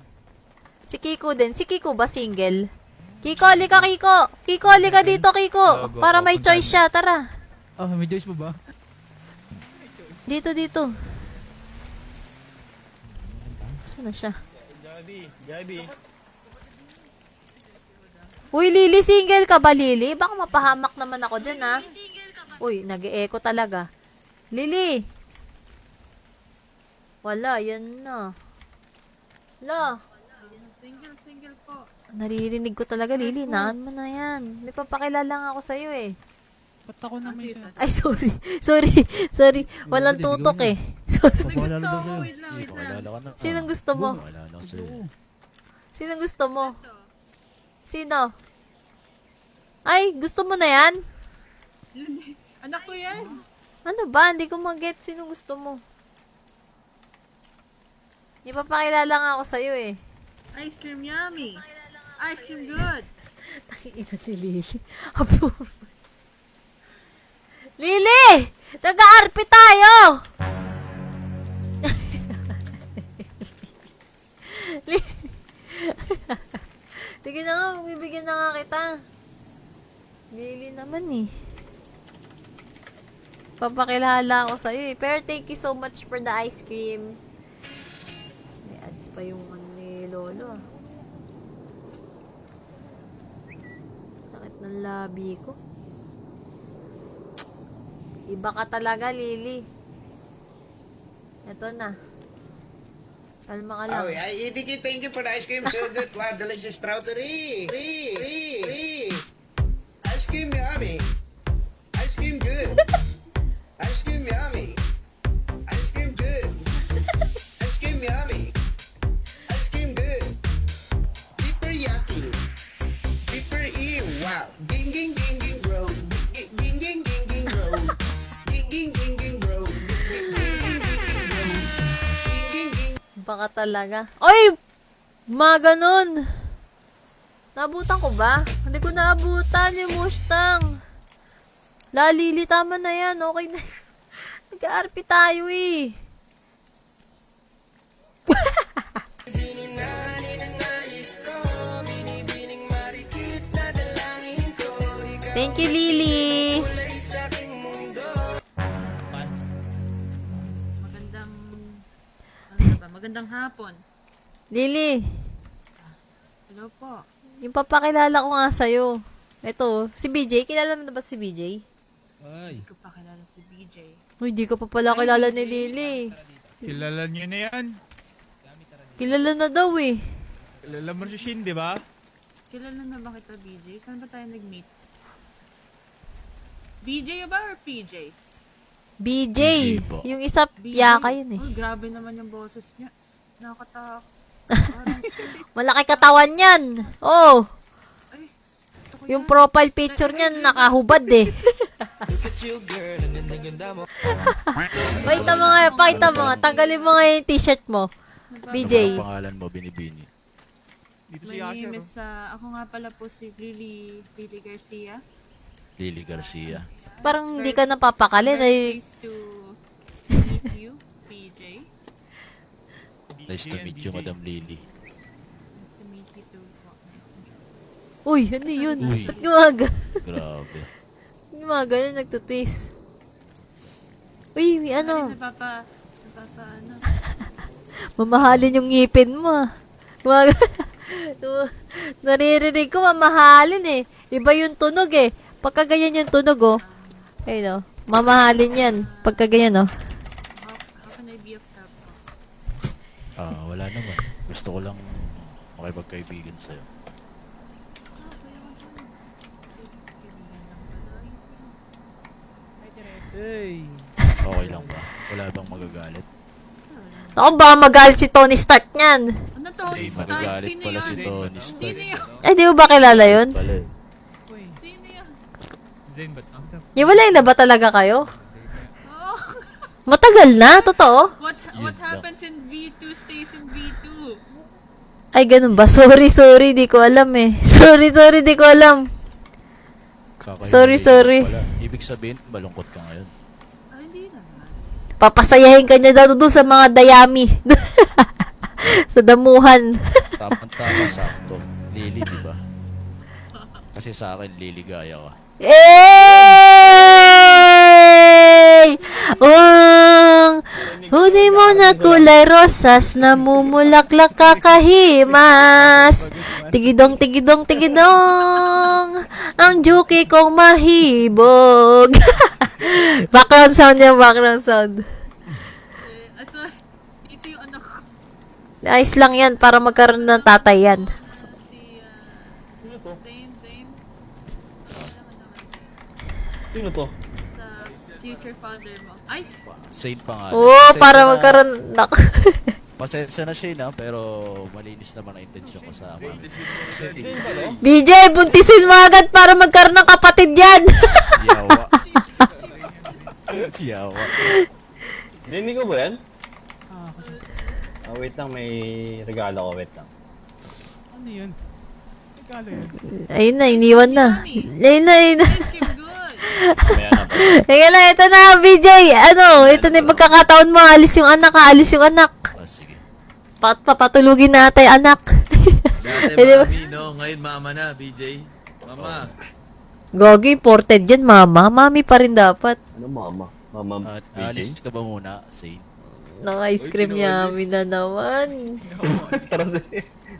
Si Kiko din. Si Kiko ba single? Kiko, lika Kiko. Kiko, lika dito Kiko. Para may choice siya. Tara. May choice mo ba? Dito, dito. Saan na siya? Gabi. Uy, Lily, single ka ba, Lily? Baka mapahamak naman ako dyan, ha? Uy, nag-e-echo talaga. Lily! Wala, yan na. La, Single po. naririnig ko talaga, Lily. Naan mo na yan. May papakilala nga ako sa'yo, eh. Ba't ako naman siya? Ay, sorry. Walang tutok, eh. Sorry. Wait lang. Pakilala ka na. Sinong gusto mo? Pakilala ko sa'yo. Sinong gusto mo? Sino? Ay, gusto mo na yan? Anak ko yan. Ano ba? Hindi ko mag-get sino gusto mo. Ipapakilala nga ako sa'yo eh. Ice cream yummy. Ice cream good. Ina ni Lily. Apo. Lily! Nag-ARP tayo! Sige na nga, magbibigyan na nga kita. Lily naman eh. Papakilala ako sa'yo eh. Pero thank you so much for the ice cream. May ads pa yung ano ni Lolo ah. Sakit ng labi ko. Iba ka talaga, Lily. Ito na. Kalma ka lang. Idiki, thank you for the ice cream. So good. Wow, delicious strawberry. Ice cream yummy. Ice cream good. Ice cream yummy. Ice cream good. Ice cream yummy. Ice cream good. Super yucky. ka talaga. Ay! Mga ganun. Naabutan ko ba? Hindi ko naabutan yung Mustang. Lalili, tama na yan. Okay na. Nag-RP tayo eh. Thank you, Lily. Magandang hapon. Lily, Hello po. yung papakilala ko nga sa'yo. Ito, si BJ. Kilala mo na ba si BJ? Hindi ko pa kilala si BJ. Uy, di ko pa pala kilala ni Lily. Kilala niyo na yan. Kilala na daw eh. Kilala mo si Shin, di ba? Kilala na ba kita, BJ? Saan ba tayo nag-meet? BJ ba or PJ? BJ. BJ po. Yung isa, BJ? yaka yun eh. Oh, grabe naman yung boses niya. Nakakatakot. Malaki katawan yan. Oh, Ay, gusto ko yung yan. profile picture niyan nakahubad eh. Pakita mo nga. Tanggalin mo nga yung t-shirt mo. BJ. Ang pangalan mo, Binibini. Dito My si Asher. name is, ako nga pala po si Lily Garcia. Lily Garcia. Parang hindi ka napapakali. Very pleased to meet you, PJ. Nice to meet you, Madam Lily. Nice to meet you too po. Nice to meet you. Uy, ano yun? Uy. Ba't gumaga? Grabe. Gumaga na, nagtutwist. Uy, may ano? Ano? Mamahalin yung ngipin mo ah. Gumaga. Naririnig ko, mamahalin eh. Iba yung tunog eh. Pagka ganyan yung tunog oh. Ayun oh. Mamahalin yan. Pagka ganyan oh. How can I be of help po? Wala naman. Gusto ko lang makipagkaibigan sa'yo. Hey. Okay lang ba? Wala bang magagalit? Ako ba magalit si Tony Stark niyan? Ano to? Hindi, Stark? magagalit Sino pala yun? si Tony Stark. Sino yun? Ay, di mo ba kilala yun? Pala eh. Sino yun? Zane, ba't ang Iwalay na ba talaga kayo? Oo. Matagal na, totoo. What happens in V2 stays in V2. Ay, ganun ba? Sorry, di ko alam eh. Sorry, di ko alam. Kakahilig Sorry. pala. Ibig sabihin, malungkot ka ngayon. Ah, hindi naman. Papasayahin ka niya daw doon sa mga dayami. Sa damuhan. Tama-tama, sakto. Lily, di ba? Kasi sa akin, Lily gaya ka. Ey! Huni mo na kulay rosas, namumulaklak kakahimas. Tigidong, ang juki kong mahibog. Background sound yan, background sound. Ito yung anak ko. Ayos lang yan, para magkaroon ng tatay yan. Zane. Sino to? Sa future father mo. Ay! Saint pangalan. Oo, para magkaroon... Pasensya na siya na, pero malinis naman ang intensyon ko sa ama. BJ, buntisin mo agad para magkaroon ng kapatid yan. Yawa. Yawa. Dinig ko ba yan? Wait lang, may regalo ko. Wait lang. Ano yun? Regalo yun. Ayun na, iniwan na. Ayun na. Ice cream good! Mamaya na pa. Teka lang, ito na, BJ. Ito na yung pagkakataon mo. Alis yung anak. Sige. Papatulugin natin, anak. Dati Eh, di ba? mami, no? Ngayon mama na, BJ. Mama. Gogi, ported yan, mama. Mami pa rin dapat. Ano mama? Mama, Alis ka ba muna, Saint? Nang ice cream yummy na naman.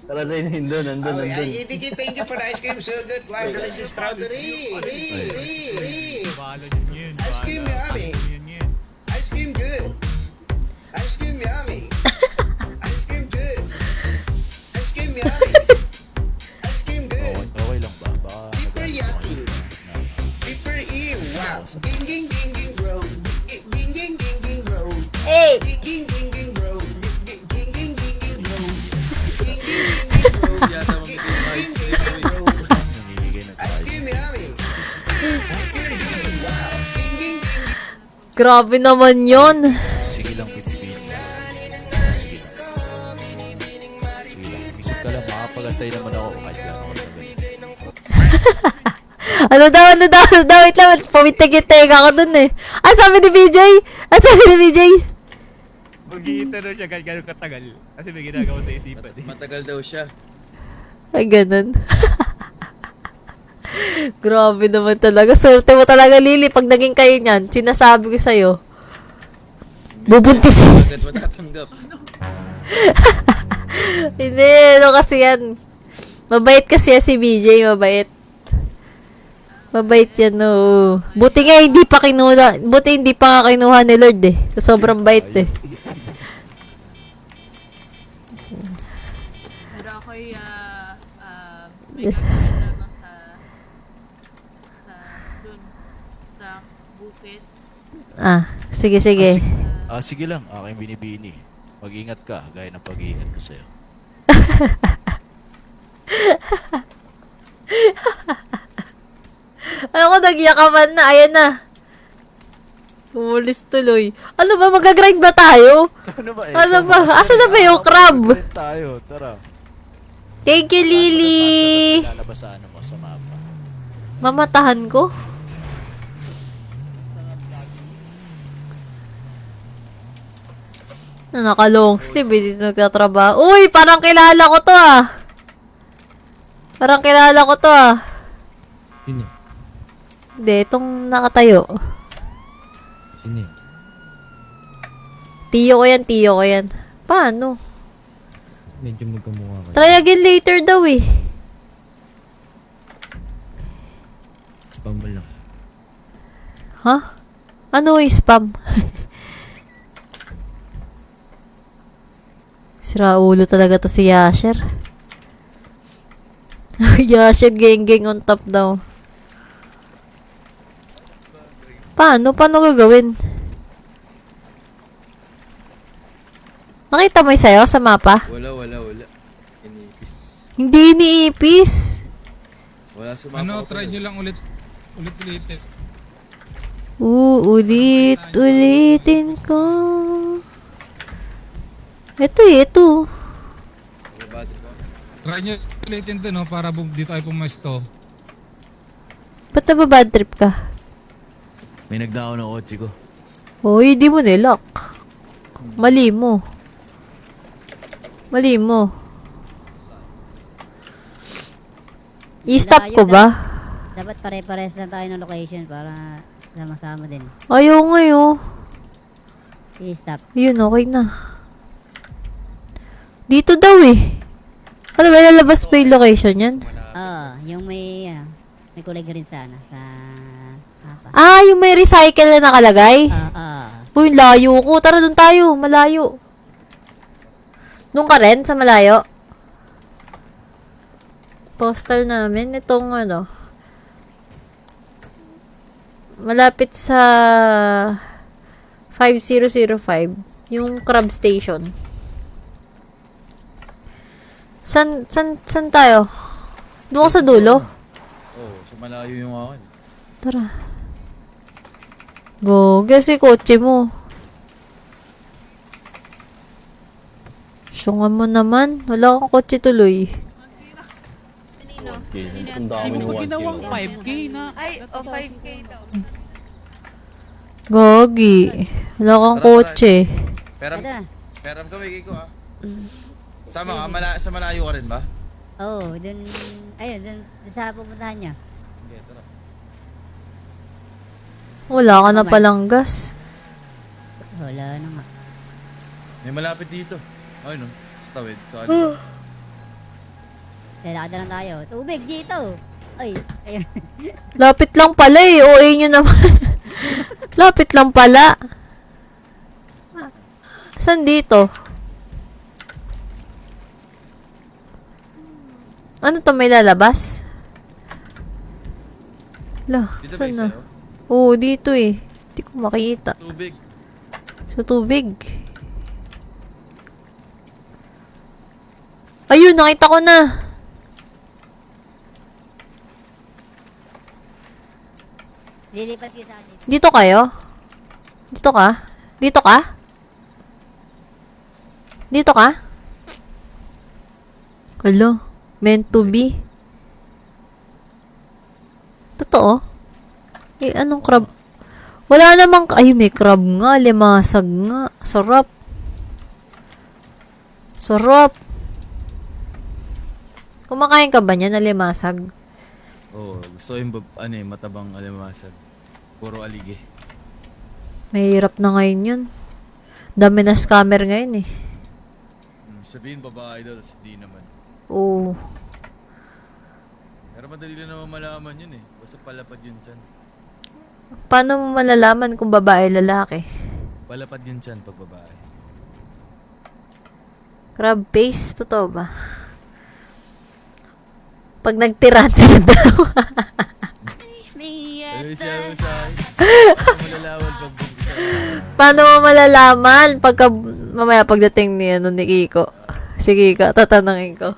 Tara sa inyo, nandun. Idiki, thank you for the ice cream. So good. Wow, delicious strawberry. Bala din yun. Ice cream yummy. Yun. Ice cream good. Ice cream yummy. Ice cream good. Ice cream yummy. Ice cream good. Okay lang ba? Baka Super yucky. Super ew. Wow. Ding ding ding ding bro. Ding ding ding ding bro. Hey! Ding ding ding ding bro. Ding ding ding ding bro. Ding ding ding ding bro. Yata mamigay ng ice cream. Bro. namimigay ng Ice cream yummy. Ice cream good. Wow. Ding ding ding. Grabe naman yon. Sige lang, Binibini. Sige lang. mag-isip ka lang, makapagantay naman ako kahit gano'n ko naman. Ano daw, wait lang, pumitig-itig ako dun eh. Ano sabi ni BJ? Mag-iita daw siya gano'ng katagal. Kasi may ginagawa sa isipan eh. Matagal daw siya. Ay, ganun. Grabe naman talaga. Swerte mo talaga, Lily. Pag naging kayo niyan, sinasabi ko sa'yo, bubuntis. Agad matatanggap. Hindi, ano kasi yan. Mabait kasi yan si BJ, mabait. Mabait yan, no. Buti nga hindi pa kinuha ni Lord eh. Sobrang bait eh. Pero ako'y may gagawin lamang dun, sa bukid. Sige. Sige lang, aking binibini. Mag-ingat ka, gaya ng pag-iingat ko sa'yo. Ano ko, nagyakaman na. Ayan na. Umulis tuloy. Ano ba, mag-grind ba tayo? Ano ba eh? Ano ba? Asa na ba yung crab? Tayo, tara. Thank you, Lily. Lalabas sa ano mo, sa mapa. Mamatahan ko? Naka-long sleeve, hindi nagtatrabaho. Uy, parang kilala ko to ah. Sino? Hindi, itong nakatayo. Sino? Tiyo ko yan. Paano? Medyo magkamukha kayo. Try again later daw eh. Spam mo lang. Ha? Ano yung spam? Sira ulo talaga to si Yasher. Yasher geng on top daw. Paano gagawin? Nakita mo yung sayo sa mapa? Wala. Iniipis. Hindi iniipis. Wala sumama. Try nyo lang ulit-ulitin. Ulitin ko. Ito. Try nyo ulitin to, no? Para dito ay pumesto. Ba't nababad trip ka? May nagdao ng kotse ko. Hoy, di mo nilock. Mali mo. I-stop ko ba? Dapat pare-pares lang tayo ng location para sama-sama din. Ayaw nga. I-stop. Yun, okay na. Dito daw eh. Ano ba, lalabas pa yung location yan? Yung may kulay green sana sa mapa. Yung may recycle na nakalagay? Uy, layo ko. Tara, dun tayo. Malayo. Doon ka rin sa malayo? Postal namin. Itong malapit sa 5005. Yung crab station. San tayo? Doon ka sa dulo? So malayo yung akin. Tara. Go. Kasi kotse mo. Syungan mo naman. Wala kang kotse tuloy. Ang dami ng 1K. 5K na. Ay, 5K daw. Gogi. Wala kang kotse. Peram kami, Kiko ha. Sama ka, sa malayo ka rin ba? Dun sa pupuntahan niya. Okay, tara. Wala ka na palang gas. Wala na nga. May malapit dito. Ay no, sa tawid, sa ano. Kailangan na lang tayo. Tubig dito! Ay, ayun. Lapit lang pala eh. OA nyo naman. Lapit lang pala. Saan dito? Ano to, may lalabas? Dito ba saan isa na? Oo, dito eh. Hindi ko makita. Tubig. Sa tubig. Ayun, nakita ko na. Lilipat kayo sa akin. Dito kayo? Dito ka? Dito ka? Dito ka? Alo, meant to be. Totoo? Eh, anong crab? Wala namang, ay, may crab nga, limasag nga. Sarap. Sarap. Kumakain ka ba niya na limasag? Oo, gusto ko yung matabang alimasag. Puro alige. Mahirap na ngayon yun. Dami na scammer ngayon eh. Sabihin babae daw, tapos di naman. Oo. Pero madali lang naman malaman yun eh. Basta palapad yun dyan. Paano mo malalaman kung babae lalaki? Palapad yun dyan pag babae. Crab face, totoo ba? Pag nagtiran sila daw. Ano siya mo sa akin? Malalaman pag Paano mo malalaman pagka mamaya pagdating ni ni Kiko? Si Kiko, tatanungin ko.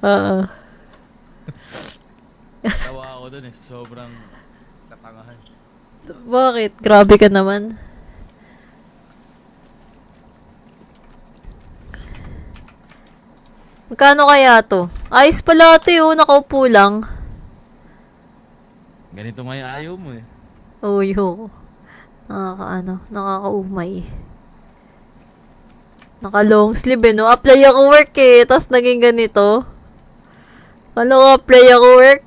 Oo. tawa ako dun eh. Sobrang katangahan. Bakit? Grabe ka naman. Magkano kaya to? Ayos pala ito oh, nakaupo lang. Ganito nga yung ayaw mo eh. Uyo. Nakakaumay. Naka long sleeve eh, no? Apply ako work eh, tas naging ganito. Ano ko, apply ako work?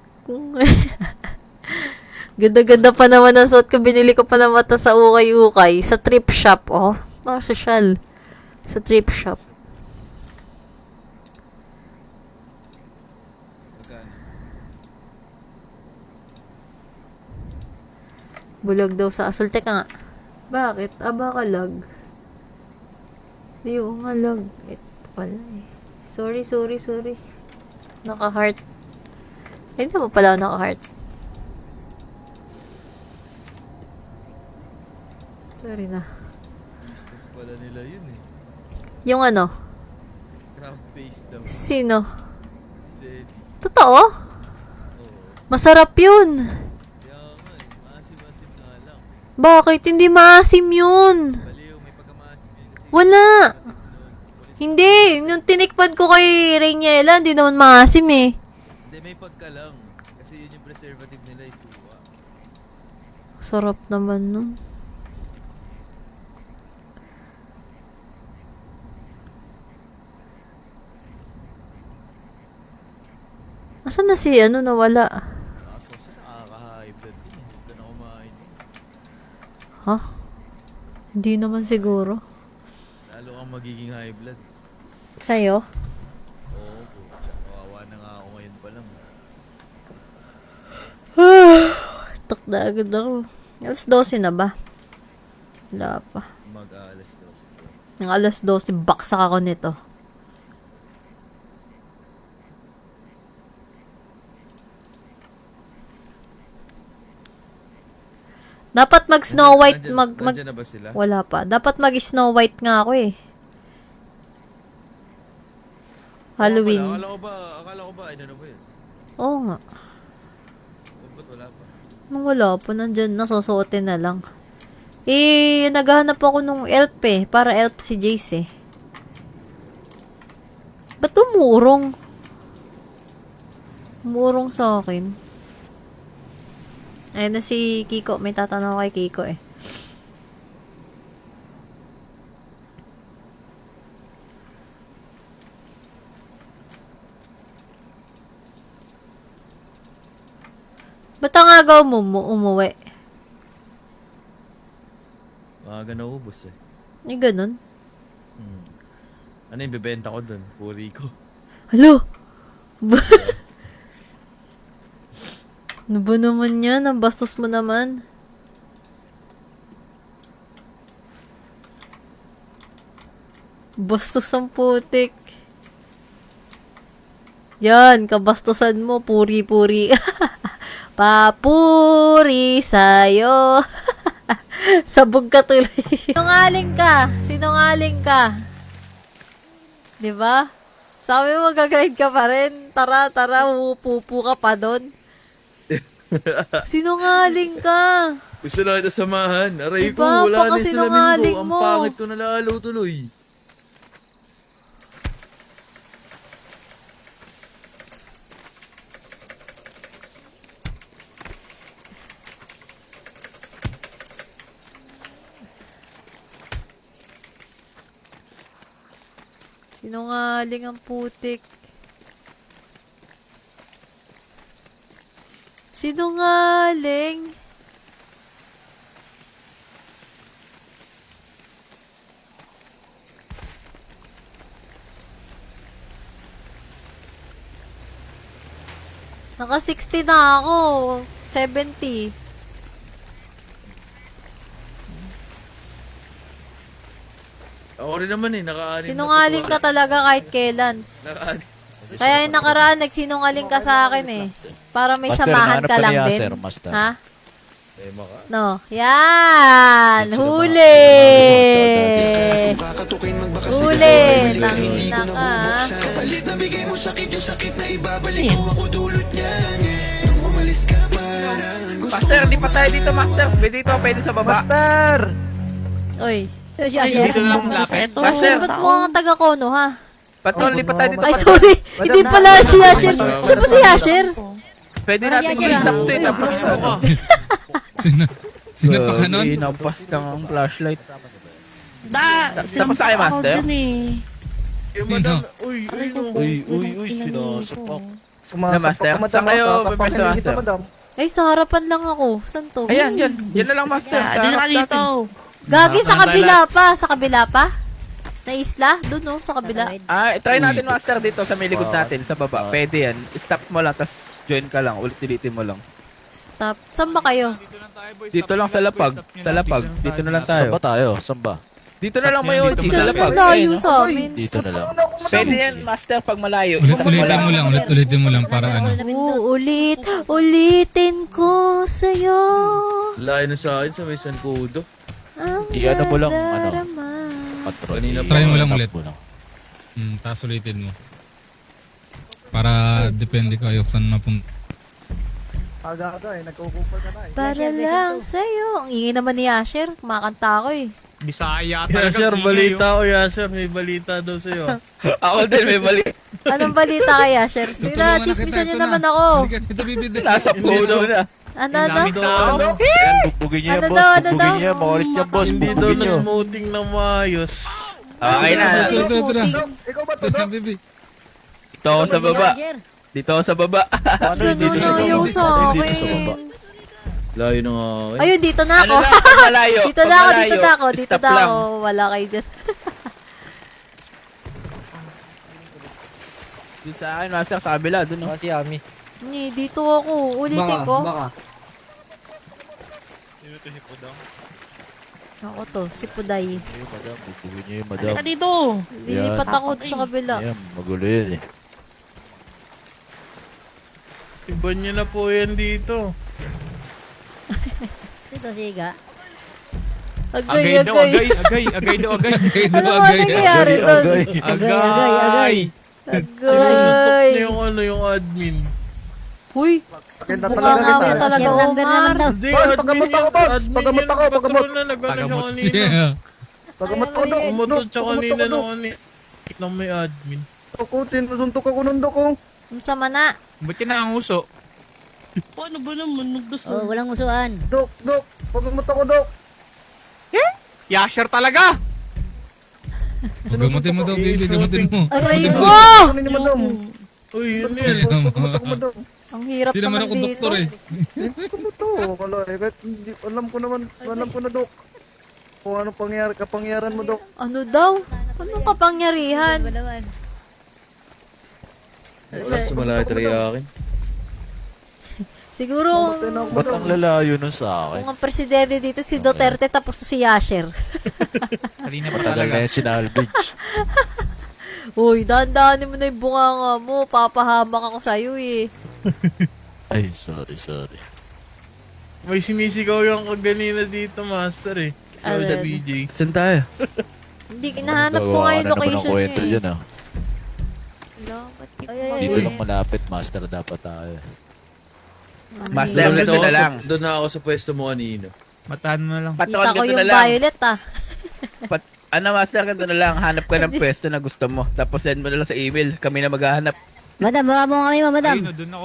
Ganda-ganda pa naman ang suot ko. Binili ko pa naman ito sa ukay-ukay. Sa thrift shop, oh. Social. Sa thrift shop. Bulag daw sa asol. Teka nga. Bakit? Baka lag. Yung nga lag. Ito pala eh. Sorry. Naka-heart. Hindi pa pala ako naka-heart. Sorry na. Business pala nila yun eh. Yung ano? Crab face daw. Sino? Si Zed. Totoo? Oo. Masarap yun. Kaya nga eh. Maasim-asim nga lang. Bakit? Hindi maasim yun. Baliw, may pagkamaasim yun kasi. Wala. Hindi. Nung tinikpan ko kay Rainiela, hindi naman maasim eh. Hindi, may pagka lang. Kasi yun yung preservative nila is suwa. Sarap naman nun. Asan na si nawala? Kaso kasi nakaka-high blood din eh. Huwag ka na kumain eh. Ha? Hindi naman siguro. Lalo kang magiging high blood. Sa'yo? Oo po. Kawawa na nga ako ngayon pa lang. Tok na agad ako. Alas 12 na ba? Wala pa. Mag-aalas daw siguro. Ng alas 12, baksak ako nito. Dapat mag Snow White Nandiyan na ba sila? Wala pa. Dapat mag Snow White nga ako eh. Halloween. Akala ko ba, ano na ba yun? Oo nga. Ba't wala pa? Nung wala pa, nandyan, nasusuotin na lang. Eh, naghahanap ako nung elf eh. Para elf si Jace eh. Ba't umurong? Umurong sa akin. Ayun na si Kiko. May tatanong kay Kiko eh. Ba't ang agaw mo umuwi? Maaga na ubos eh. Ay, ganun. Ano yung bibenta ko dun? Puri ko. Halo! Ano ba naman yan? Ang bastos mo naman. Bastos ang putik. Yan, kabastusan mo. Puri-puri. Papuri sa'yo. Sabog ka tuloy. Sinungaling ka. Sinungaling ka. Diba? Sabi mo, gagrade ka pa rin. Tara, pupu ka pa doon. Sinungaling ka. Gusto na kita samahan. Aray Diba? ko, wala na Baka yung sinungaling salamin ko. Ang mo. pangit ko na lalo tuloy. Sinungaling ang putik. Sinungaling. Naka 60 na ako. 70. Ako rin naman eh, naka-anim Sinungaling ka talaga kahit kailan. Kaya yung nakaraan, nagsinungaling ka sa akin eh. Para may Master, samahan nahanap ka ka lang ni din. Acer, Master. Ha? Eh, maka. No. Yan! Sila Huli! mga- Huli! Tangina ka. Master, hindi pa tayo dito, Master. Pwede sa baba. Master! Oy. Dito na lang lapit. Master, ba't mo ang taga-kono ha? Patol, lipat tayo dito. Ay, sorry! Hindi pala si Yasher. Siya ba si Yasher? Pwede natin i-stop to tapos ano. Sino pa ka nun? Inampas lang ang flashlight. Tapos tayo, Master? Eh, madam, uy, Uy, sinasapak. Na, Master? Saan kayo pipwesto, Master? Ay, sa harapan lang ako. Saan to? Ayan, yan. Yan na lang, Master. Sa harap natin. Gagi, sa kabila pa. Sa kabila pa? Na isla? Doon no, sa kabila. Try natin, Master, dito sa may likod natin, sa baba. Pwede yan. Stop mo lang, tas join ka lang. Ulit-ulitin mo lang. Stop. Saan ba kayo? Dito lang sa lapag. Sa lapag. Dito na lang Saan tayo. ba tayo? Saan ba? Dito na lang may OT. Dito Sa na lapag. layo sa amin. Dito na lang. Pwede yan, Master, pag malayo. Stop mo Ulit-ulitin lang. mo lang, ulit-ulitin mo lang para ano. Ulitin ko sa'yo. Layo na sa akin sa may San Cudo. Ang Iyan mo lang, ano, nadarama. patron. Kanina pa. Try mo lang Stop ulit. mo lang. Tapos ulitin mo. Para depende kayo kung saan mapunta. Para lang sa'yo. Ang ingay naman ni Yasher. Kumakanta ako eh. Bisaya Yasher, balita ko, Yasher. May balita daw sa'yo. Ako din, may mali. Anong balita kay Yasher? Sila, chismisan niyo naman ako. Halika dito, bibili. Nasa puno na. Ano? Yan, bugbugin niya yan, Ano boss. daw, ano Bugbugin daw? niya. Makulit yan, boss. Hindi daw Bugbugin na niyo. smoothing na maayos. Okay na. Ito na. Smoothing. Ito na, bibi. Dito ako sa baba. Dito ako sa baba. Ano yung dito sa Ganun ayaw baba? sa Ano yung dito sa baba? akin. Layo na nga ako. Ayun, dito na ako. Ano lang, pag malayo. Dito Pag na ako, malayo, dito na ako, dito stop na lang. ako. Wala kayo dyan. Dito sa akin, Master, sa kabila. Doon, no? Hindi, dito ako. Ulitin ko. Ako to, si Puday. Ayun, madam. Bugbugin niyo yung madam. dito. Lilipat ako sa kabila. Ayan, magulo yun eh. Iba niyo na po yan dito. Dito, siga. Agay. agay daw, agay. Ano ba nangyayari doon? Agay. Agay. Yung admin. Huy, mukha nga mo talaga, Share number naman Omar. daw. Hindi, admin yan. Admin yan. Patrol na, nag-ano niya kanina. Yeah. Pagamat ko daw. Umutot siya kanina nung may admin. Ang sama na. Ba't ka nanganguso? Paano ba naman? Oh, walang usuan. Yasher talaga! Gamutin mo daw, bibi. Gamutin mo. Aray ko! Uy, yun yan. Ang hirap Hindi naman naman ako dito. doktor eh. Ano daw? Anong kapangyarihan? Wala sa malayo talaga akin. Siguro, Ba't ang lalayo nun sa akin? kung ang presidente dito si Duterte tapos si Yasher. Matagal na yan si Nalbridge. Uy, dahan-dahanin mo na yung bunganga mo. Papahamak ako sa'yo eh. Ay, sorry. May sinisigaw yung kaganina dito, Master eh. Ano? Sa BJ. Saan tayo? Hindi, kinahanap ko nga yung location kwento niya eh. dyan, ah. Wala, ba't di ko Dito ma- lang malapit, master, dapat tayo. Master, Doon doon na lang. Doon na ako sa pwesto mo kanina. Matano na lang. Kita Patron, ko ganito yung na lang. violet ah. Master, ganito na lang. Hanap ka ng pwesto na gusto mo. Tapos send mo na lang sa email. Kami na maghahanap. Madam, baba mo kami mo, madam.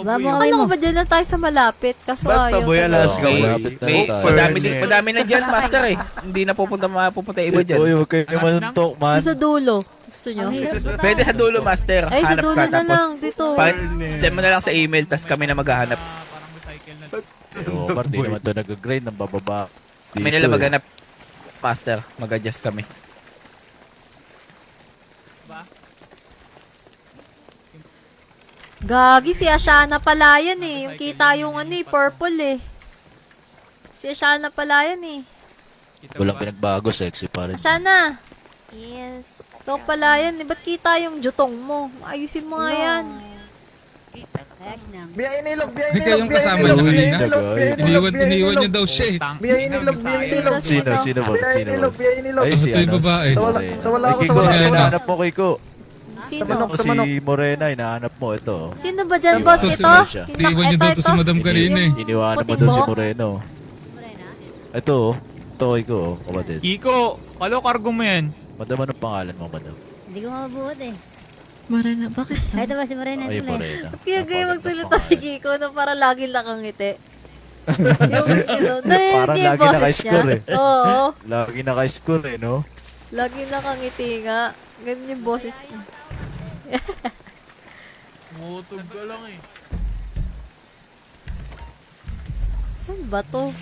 Baba mo kami Ano mo. ko ba dyan na tayo sa malapit? Kaso ayaw. Alas ka, malapit na tayo. Madami na dyan, Master eh. Hindi na mapupunta iba dyan. Uy, huwag kayo manuntok, man. Doon sa dulo. Gusto nyo? Pwede sa dulo, master. Ay, sa Hanap dulo ka, na tapos lang. Dito. send mo na lang sa email, tapos kami na maghahanap. Oo, Omar, di naman to nag-grind ng bababa. Kami Dito, nila eh. maghanap, master. Mag-adjust kami. Gagi, si Ashana pala yan eh. Yung kita yung ano eh, purple eh. Si Ashana pala yan eh. Walang pinagbago, sexy pa rin. Ashana, Yes. ikaw pala yan eh. Ba't kita yung jutong mo? Ayusin mo nga yan. Biyahe nilog, biyahe Ikaw yung kasama niya kanina. Iniwan. Iniwan niya daw siya eh. Biyahe nilog, biyahe nilog. Sino? Sino ba? Biyahe Sino nilog, ba? biyahe nilog. Ay, si Ito yung ano? babae. Sa wala, sa wala Ay, ako, sa Kiko, wala, sa wala. hinahanap mo, Kiko. Sino? Ako si Morena, hinahanap mo. Ito. Sino ba dyan, boss? Ito, Ito? Iiwan niyo daw to si Madam kanina eh. Iniwanan mo puting doon si buhok? Moreno. Ito, oh. Ito, Kiko, oh, kapatid. Kiko, kalo kargo mo yan. Madam, anong pangalan mo, madam? Hindi ko mabubuot eh. Morena, bakit? Ay, ito ba si Morena? Ay, Ito lang. Morena. Kaya kayo Napaganda magsalita si pangalan. Kiko na para lagi nakangiti. Yung, narinig Parang niya yung lagi boses naka-score niya. eh. Oo. Lagi naka-score eh, no? Lagi nakangiti nga. Ganun yung boses niya. Mutog ka lang eh. Saan ba to?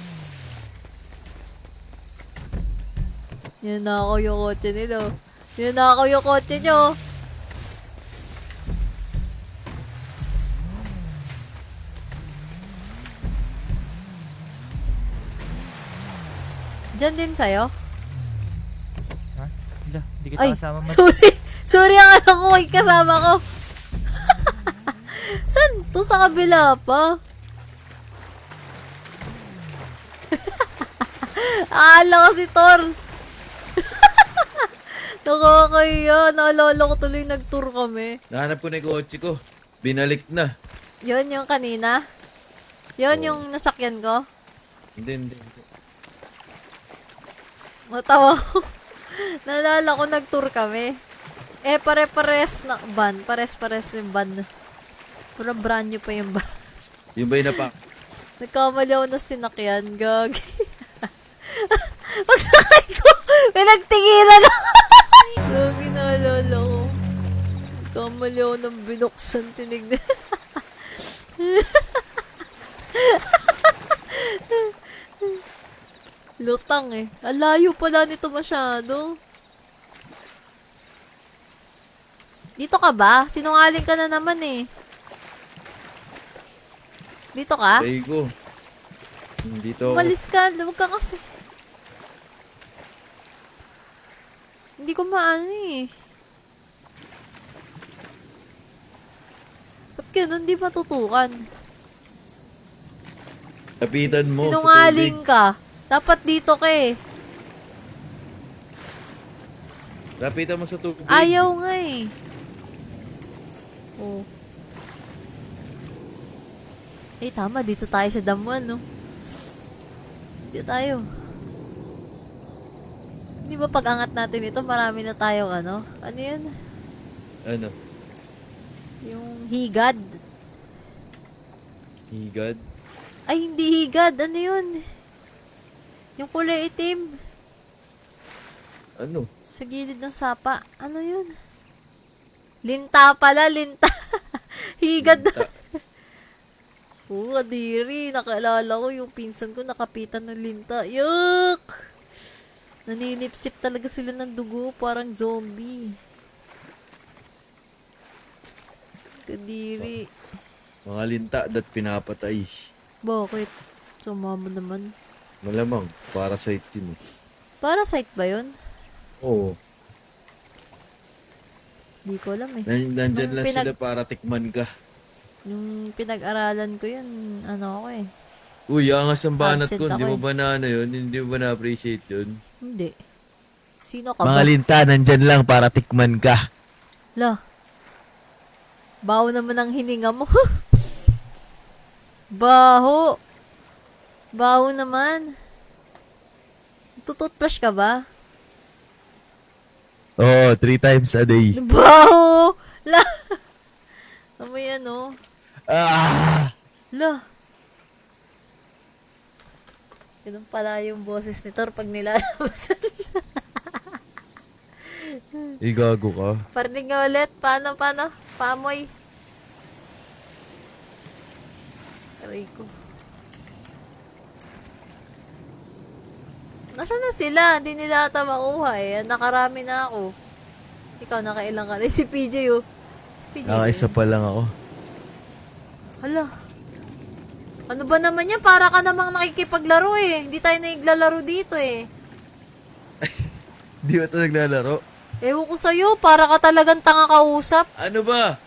Yan na ako yung kotse nila. Yan na ako yung kotse nyo. Diyan din sa'yo? Hindi Ay, sorry. Sorry ang alam ko, may kasama ko. Saan? To sa kabila pa. Akala ko si Thor. Nakakaya. Naalala ko tuloy nag-tour kami. Nahanap ko na yung kotse ko. Binalik na. Yon yung kanina? Yon yung nasakyan ko? Hindi. Matawa ko. Naalala ko nag-tour kami. Eh, pare-pares na van. Pares-pares yung van. Pura brand new pa yung van. Yung ba yung napa? Nagkamali ako na sinakyan. Gagi. Pagsakay ko, pinagtinginan ako. Gagi, naalala ko. Nagkamali ako ng binuksan. Tinignan. Lutang eh. Alayo pala nito masyado. Dito ka ba? Sinungaling ka na naman eh. Dito ka? Kiko. Dito. Umalis ka. Huwag ka kasi. Hindi ko maano eh. Ba't ganun? Di matutukan. Lapitan mo Sinungaling sa tubig. ka. Dapat dito ka eh. Lapitan mo sa tubig. Ayaw nga eh. Oh. Eh, tama. Dito tayo sa damuan, no? Dito tayo. Di ba pag-angat natin ito, marami na tayong ano? Ano yun? Ano? Yung higad. Higad? Ay, hindi higad. Ano yun? Yung kulay itim. Ano? Sa gilid ng sapa. Ano yun? Linta pala, linta. Higad na. Oo, kadiri. Nakaalala ko yung pinsan ko nakapitan ng linta. Yuck! Naninipsip talaga sila ng dugo. Parang zombie. Kadiri. Mga linta dat pinapatay. Bakit? Sumama naman. Malamang. Parasite yun eh. Parasite ba yun? Oo. Hindi ko alam eh. Nandyan Nung lang sila para tikman ka. Nung pinag-aralan ko yun, ano ako eh. Uy, angas ang banat Absent ko. Hindi ako mo eh. ba na ano yun? Hindi mo ba na-appreciate yun? Hindi. Sino ka ba? Mga linta, nandyan lang para tikman ka. La. Baho naman ang hininga mo. Baho. Baho naman. Tututbrush ka ba? Oo, 3 times a day. Baho! La. Amoy ano? Ah! La. Ganun pala yung boses ni Thor pag nilalabasan. Igago ka. Parinig nga ulit. Paano? Paamoy. Aray ko. Nasaan na sila? Hindi nila ata makuha eh. Nakarami na ako. Ikaw, nakailang ka na. Si PJ oh. PJ. Nakaisa pa lang ako. Hala. Ano ba naman yan? Para ka namang nakikipaglaro eh. Hindi tayo naglalaro dito eh. Di ba ito naglalaro? Ewan ko sa'yo. Para ka talagang tanga kausap. Ano ba?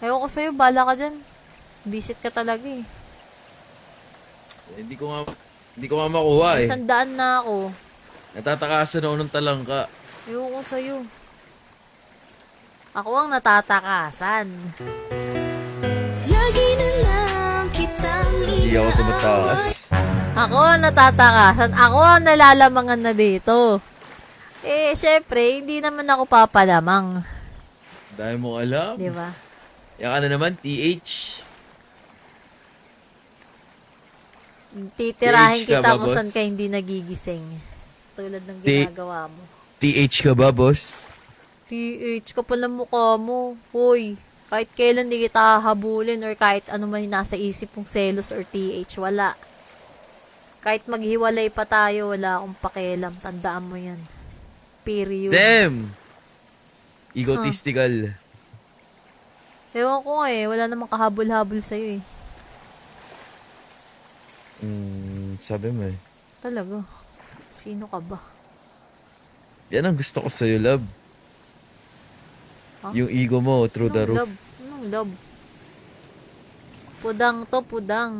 Ewan ko sa'yo. Bala ka dyan. Visit ka talaga eh. Hindi ko nga makuha eh. 100 na ako. Natatakasan ako ng talangka. Ewan ko sa'yo. Ako ang natatakasan. Hindi ako tumatakas. Ako ang natatakasan. Ako ang nalalamangan na dito. Eh, syempre, hindi naman ako papalamang. Dahil mo alam. Di ba? Yan ka na naman, TH. Titirahin TH ka kita ba, kung boss? saan ka hindi nagigising. Tulad ng ginagawa mo. TH ka ba, boss? TH, kapal ang mukha mo. Hoy, kahit kailan di kita habulin or kahit ano man yung nasa isip mong selos or TH, wala. Kahit maghiwalay pa tayo, wala akong pakialam. Tandaan mo yan. Period. Damn! Egotistical. Ewan ko nga eh, wala namang kahabol-habol sa'yo eh. Sabi mo eh. Talaga. Sino ka ba? Yan ang gusto ko sa'yo, love. Huh? Yung ego mo through the roof. Love? Anong love? Pudang to, pudang.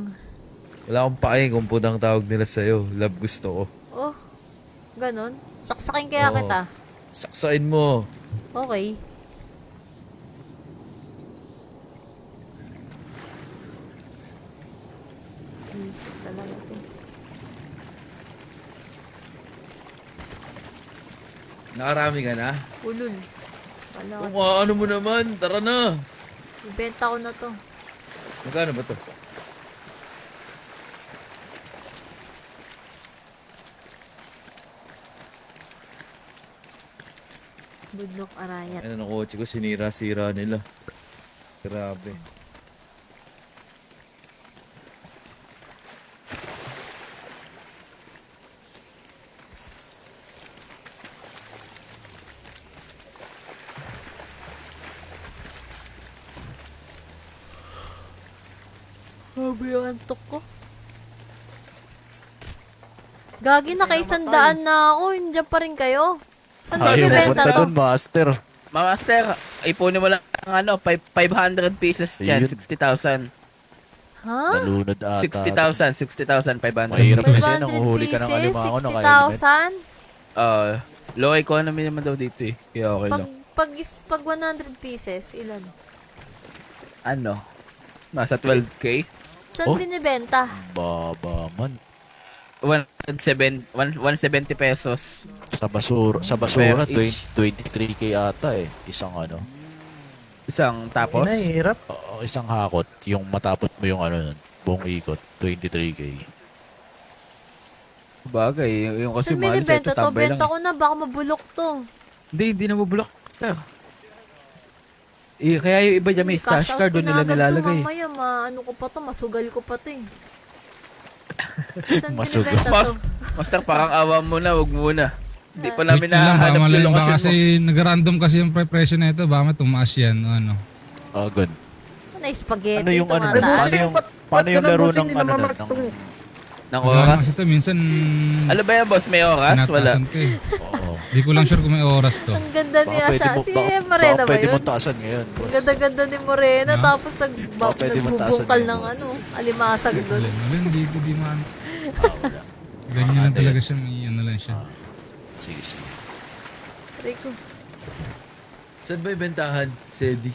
Wala akong pake kung pudang tawag nila sa'yo. Love gusto ko. Oh, ganon. Saksakin kaya Oo. kita. Saksain mo. Okay. Isip talaga ito. Nakarami ka na? Ulul. Wala ka. Kung ano mo naman, tara na. Ibenta ko na to. Magkano ba to? Budlok Arayat. Ano ng kotse ko, sinira-sira nila. Grabe. Grabe yung antok ko. Gagi, naka-100 na ako. Hindi pa rin kayo. Saan ba Ayaw ibenta mapunta to? dun, master. Master, ipunin mo lang ang 500 pieces dyan, Ayun. 60,000. Ha? Nalunod ata. 60,000, 500. Mahirap kasi 500 nanguhuli ka ng pieces, alimango na kaya 60,000? Low economy naman daw dito eh. Kaya okay lang. Pag 100 pieces, ilan? Ano? Nasa 12k? Saan Oh. binibenta? Baba man. 170 pesos. Sa basura Per each. 23k ata eh. Isang ano. Isang tapos? Hirap. Oo, isang hakot. Yung matapot mo yung ano nun. Buong ikot. 23k. Bagay, yung kasi Saan mahal sa ito, binibenta to? tambay lang. Benta ko na, baka mabulok to. Hindi na mabulok. Sir. Kaya yung iba dyan may Cash stash out card ko doon na nila agad to, nilalagay. mamaya, ano ko pa to, masugal ko pa to eh. Saan Masugal. binibenta to? Master, parang awa mo na, wag muna. Hindi pa namin Wait lang, baka nahanap mali- yung baka lokasyon kasi mo. nag-random kasi yung presyo na ito, baka may tumaas yan, o ano. Agad. Ano yung spaghetti? Ano yung ano? tumataas? Paano yung laro ng ano nun? Ng Wala oras? kasi ito, minsan Ano ba yan, boss? May oras? Wala. tinataasan ko eh. Oo. Di ko lang sure kung may oras to. Ang ganda ni Baka pwede Asha. mo, Si baka, Morena baka ba pwede yun? mo taasan ngayon, Ang boss. ganda-ganda ni Morena, Ha? tapos Baka pwede mo taasan nagbubungkal yun, ng boss. ano, alimasag doon. Wala, hindi man. Wala. Ganyan lang talaga siya, may ano lang siya. Sige, sige. Rico. Saan ba yung bentahan, Sedi?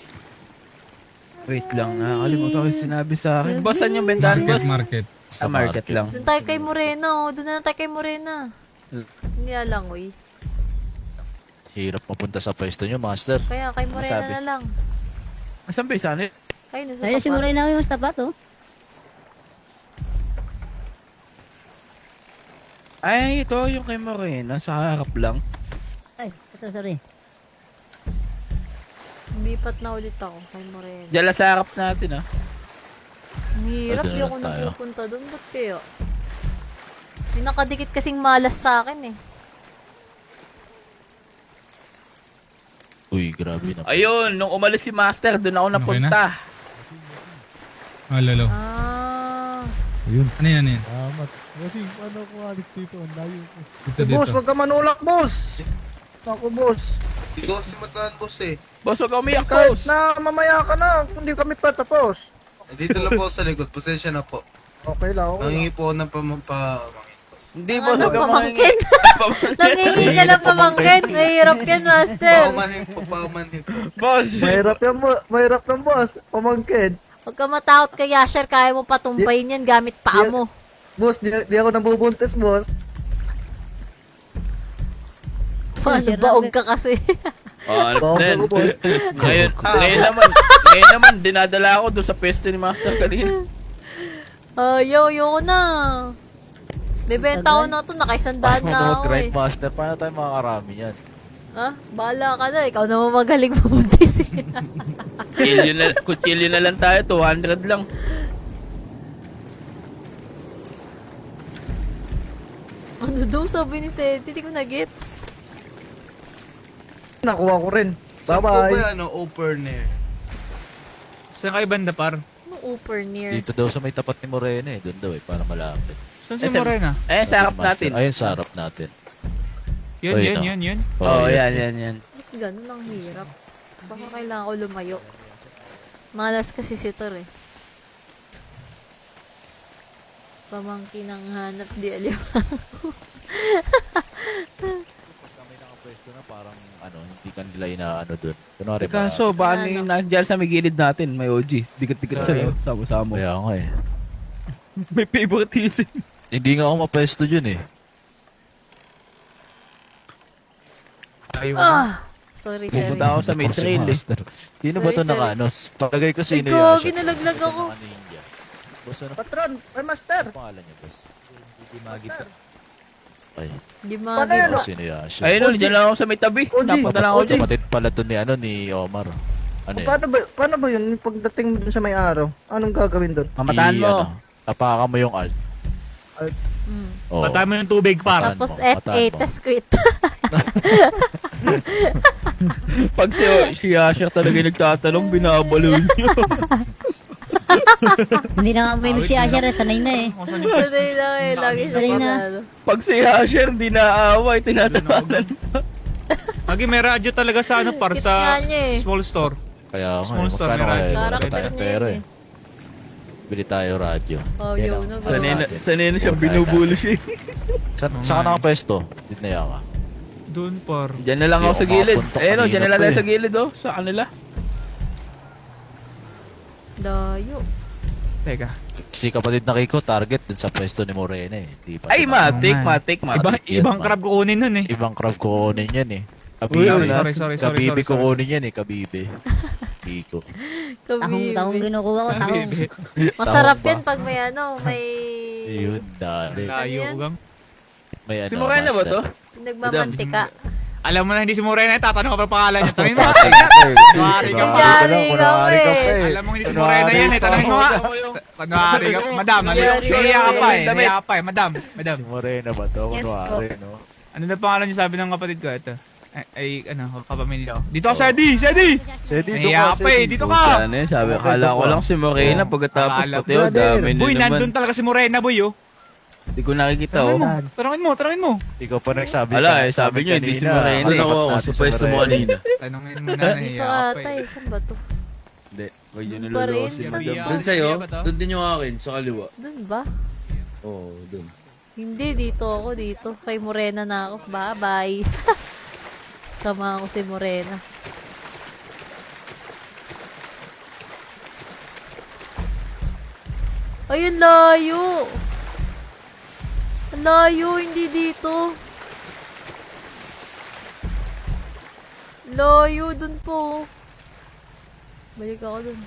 Wait lang, nakakalimutan ko yung sinabi sa akin. Boss, saan yung bentahan, boss? Market. Sa Market lang. Doon tayo kay Morena, oh. Doon na tayo kay Morena. Hindi lang, oy. Hirap mapunta sa pwesto nyo, master. Kaya kay Morena Masabi. na lang. Asan ba yung sana? Ay, nasa Ayun, si tapat. Morena yung tapat, oh. Ay, ito yung kay Morena. Sa harap lang. Ay, ito, sorry. Lumipat na ulit ako kay Morena. Diyan lang sa harap natin ah. Ang hirap, Pwede di na ako lang tayo. napupunta doon. Ba't kaya? May nakadikit kasing malas sa akin eh. Uy, grabe na. Ayun, nung umalis si Master, doon ako napunta. Ah, lalo. Ah. Ano yan, ano yan? Paano ko alis dito? Ang layo ko. Dito, dito. Huwag ka manulak, boss. Ako, boss. Hindi ko kasi mataan, boss eh. Boss, huwag ka umiyak, Kahit boss. na mamaya ka na, hindi kami pa tapos. Dito lang po sa likod. Pasensya na po. Okay lang, okay lang. Nangingi po ako ng Hindi, Ang boss, ano, huwag ka pamangkin? Nangingi ka lang pamangkin. Mahirap yan, Master. Paumanhin po. Boss, Mahirap yan, boss. Pamangkin. Huwag ka matakot kay Yasher. Kaya mo patumpayin yan gamit paa mo. Boss, di ako nabubuntis, boss. Paano baog ka kasi? ano Bawag din. ako, boss. Ngayon naman, dinadala ako doon sa pwesto ni Master kanina. Ayoko na. Bebenta ko na to. Nakaisandaan na ako eh. Master, paano tayo makakarami yan? Ah, bahala ka na. Ikaw naman magaling mabuntis eh. Kutsilyo na lang tayo, 200 lang. Ano daw sabi ni Seth? Hindi ko na-gets. Nakuha ko rin. Saan po Bye-bye. ba opener? Saan kayo banda par? Ano upper near? Dito daw sa may tapat ni Morena eh. Doon daw eh, para malapit. Saan si Morena? Eh, sa harap Master, natin. ayun sa harap natin. Yun, Oy, yun, no. yun, yun. Oo, yan. Ba't ganun ang hirap? Baka kailangan ko lumayo. Malas kasi si Tor eh. Pamangkin ang hanap di aliw. Kami nakapwesto na parang hindi ka nila inaano doon. Kunwari Kaso, baka Ano? nandiyan sa may gilid natin, may OG. Dikit-dikit sa'yo, sama-sama. Kaya nga eh. May favoritism. Hindi nga ako mapwesto dun eh. Sorry, sorry. Pupunta ako sa may Ako si trail eh. Master. Sino ba to Sorry, naka Palagay ko Ay, sino ko, yun. ginalaglag ako. Boss, ano Patron, ay master. pangalan niya, boss? Hindi magita. Ay, Hindi Paano yan? magiging. sino yan? Ayun, dyan lang ako sa may tabi. OG. Napunta lang ako dyan. Kapatid pala to ni Omar. Ano yan? Paano ba yun? Yung pagdating mo dun sa may araw, anong gagawin dun? Pamataan mo. Tapakan mo yung alt. Mm. Oo. Patay mo yung tubig par. Tapos mo, F8, pataan mo. tas quit. Pag si Asher talaga yung nagtatanong, binabalo niyo. Hindi na nga may si Asher, sanay na eh. Sanay lang eh. Lagi siya Sanay na. panalo. Pag si Asher, di naaaway, tinatawanan. Lagi may radyo talaga sa ano par Kit sa nga niya eh. small store. Kaya nga, Small store, magkano may kaya? radyo. Wala pa Karakter tayong niya pera yun eh. Bili tayo radyo. Oh, Yan yun. ang- Sanay na siya, binubulo siya. Saan ka nakapwesto? Dito na yaka. Doon par. Diyan na lang Hindi ako sa ako gilid. makapunta Ayun o, kanina diyan na lang pa tayo eh. sa gilid o. Sa kanila. Dayo. Teka. Si kapatid na Kiko, target dun sa pwesto ni Morena eh. Di pa Ay, diba? matik. Ibang man. crab kukunin nun eh. Ibang crab kukunin yan eh. Uy, Sorry. Kabibi kukunin yan eh, kabibi. Kiko. Tahong Kabibi. kinukuha ko, tahong. Masarap Tahong yan pag may ano, may... Yun, dali. Layo yan? gang. May Si Morena ba to? Nagmamantika. Alam mo na hindi si Morena, tatanong ka pa pangalan niya. Tanongin mo nga. Kunwari ka Kunyari ka kunwari ka eh. pa eh. Alam mo hindi si Morena yan eh. Tanongin mo nga. Kunwari ka. Madam, Kunyari ka nahiya ka pa eh. eh. Nahiya ka pa eh. Madam. Si Morena ba to? Yes po. Kunwari, no? Ano na pangalan niyo sabi ng kapatid ko? Ito. Ay, ano, kapamilya ko. Dito ka, Sedi! Sedi! Sedi, dito Nahiya ka, ka pa eh. Sedi. Dito ka! Ano yun, sabi, akala ko lang si Morena pagkatapos Akala pati o, dami Boy, na nandun naman. talaga si Morena, boy, oh. Hindi ko nakikita o. Tanongin mo. Ikaw pa nagsabi Ala, ka. eh, sabi niyo, hindi si Morena Ano eh. ako, sa pwesto mo kanina. Tanongin mo na, Dito nahiya ka pa ata eh. eh. Saan ba to? Hindi, huwag yun Doon pa rin? niloloko si Saan Madam. ba? Doon sa'yo? Nahiya ba to? Doon din yung akin, sa kaliwa. Doon ba? Oo, doon. Hindi, dito ako. Dito. Kay Morena na ako. Bye-bye. Sama ako si Morena. Ay, ang layo. Ang layo, hindi dito. Layo, dun po. Balik ako dun.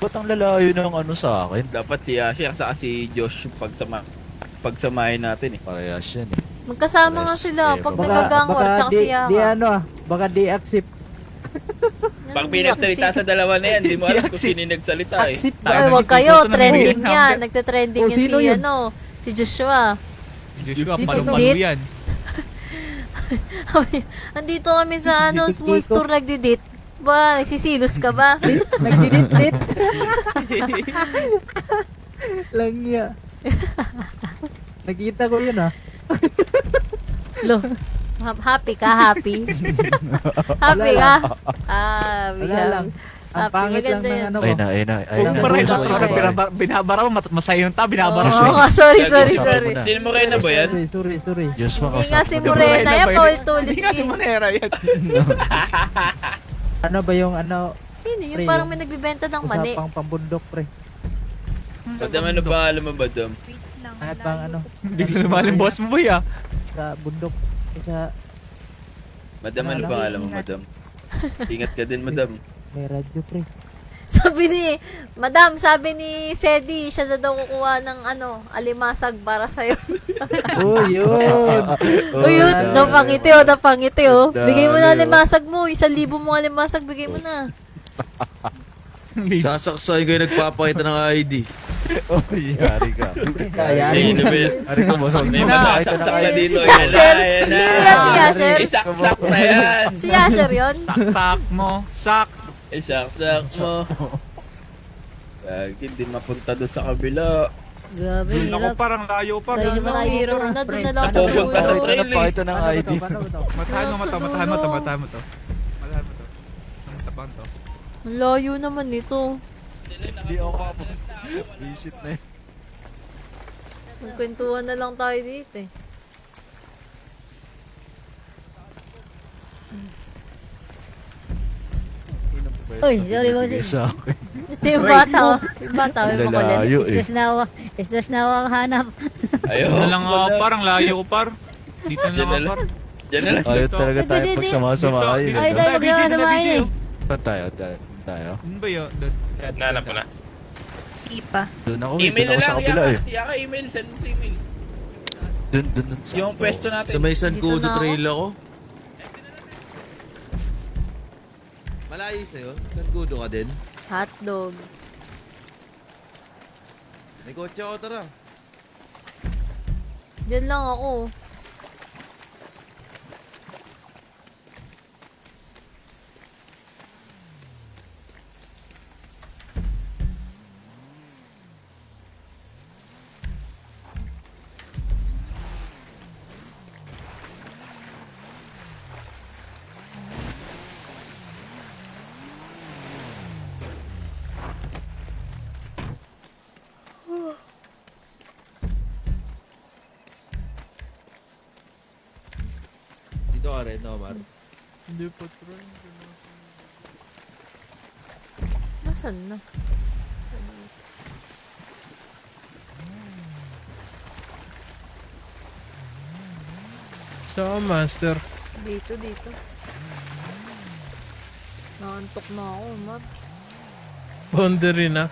Ba't ang lalayo ng ano sa akin? Dapat si Yashi at saka si Josh yung pagsamahin natin eh. Parehas yan eh. Magkasama nga Yes, sila eh, pag baka- nagagang war tsaka di, siya. di ano baka di accept. Pag pinagsalita sa dalawa na yan, di mo alam kung sino yung nagsalita eh. Accept Ay, ba? wag kayo, trending yan. Nagte-trending Oh, yan sino si, yun? si Joshua. Joshua, Sino palu-palu to? yan. Andito kami sa Dito, small Kiko. store nagdi-date. Ba, nagsisilos ka ba? Nagdidit-dit. Langya. Nakita ko yun Lo, happy ka, happy? Happy ka? Ah, Wala lang. Ang Happy, pangit lang maganda ng yan. ano ko. Ay na, ay na. Ay Kung na. pareho Gusto sa ko akin, yan. Binabara mo, masaya yung ta, binabara Oo nga, sorry. Sino mo kayo na ba yan? Sorry. Diyos mo, Hindi nga si kausap mo. Morena, yan Hindi paulit-ulit. nga si Monera yan. Ano ba yung ano, Sino yun? Pre, Parang yung may nagbibenta ng mani. usapang pambundok, pre. Madam, ano ba alam mo, madam? Wait lang. At pang ano, Bigla lumalim boss mo ba ya? sa bundok. Sa Madam, ano ba alam mo, madam? Ingat ka din, madam. may radyo, pre. Sabi ni Sedi, siya na daw kukuha ng alimasag para sa'yo. Oh, yun. O yun, napangiti oh. Bigay mo na Dami, alimasag mo, 1,000 mong alimasag, bigay mo na. Sasaksayin kayo nagpapakita ng ID. Oh, yari ka. Kaya, Ari ka mo. May Nakita masasaksak ng na ID. dito. Si Asher, sino yan si Asher? Isaksak na yan. Si Asher yun? Saksak mo, sak. Isaksak mo. Lagi, hindi mapunta doon sa kabila. Grabe, hirap. parang layo pa. Tayo naman ang hirap na doon na lang sa Napupag ka sa dulo. trail. Napakita ng ID. Matahan mo to. Matahan mo to. Namatapang to. Ang layo naman nito. Hindi ako kapag. Visit na yun. Magkwentuhan na lang tayo dito eh. Uy, sorry, boss. Bigay sa akin. Ito yung bata oh. Yung bata, may makulit. Lalayo eh. Stress na ako ang hanap. Ayun. parang layo ko par. Dito Diyan na lang. Diyan na lang. Ayaw talaga tayo pagsama-sama kayo. Ay, tayo magsama-samahin eh. Saan tayo? Ano ba yun? Nanap mo na. Ipa. Doon ako, Email doon na ako sa lang, kabila eh. Yaka email, send mo sa email. Doon sa Yung pwesto natin. Sa may San Dito Cudo na ako. Trail ako. Malayo sa'yo? San Cudo ka din? Hotdog. May kotse ako, tara. Diyan lang ako. Dito ka rin, Omar. Hindi pa try. Nasaan na? So, master. Dito. Naantok na ako, Mar. Boundary na.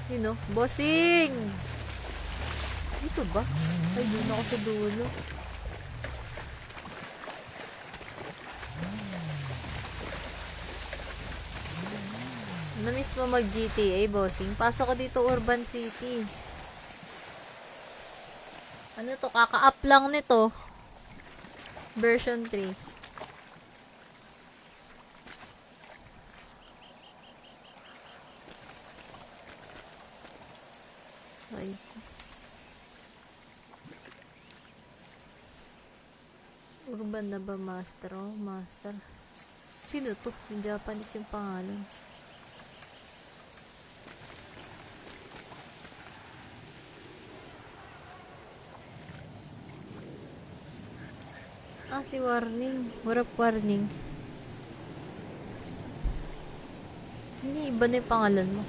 Sino? Bossing! Dito ba? Ay, doon ako sa dulo. Na-miss mo mag-GTA, bossing? Pasok ko dito, Urban City. Ano to? Kaka-up lang nito. Version 3. Ay. Urban na ba, master? Oh, master. Sino to? Yung Japanese yung pangalan. Ah, si Warning. Warap Warning. Hindi, iba na yung pangalan mo.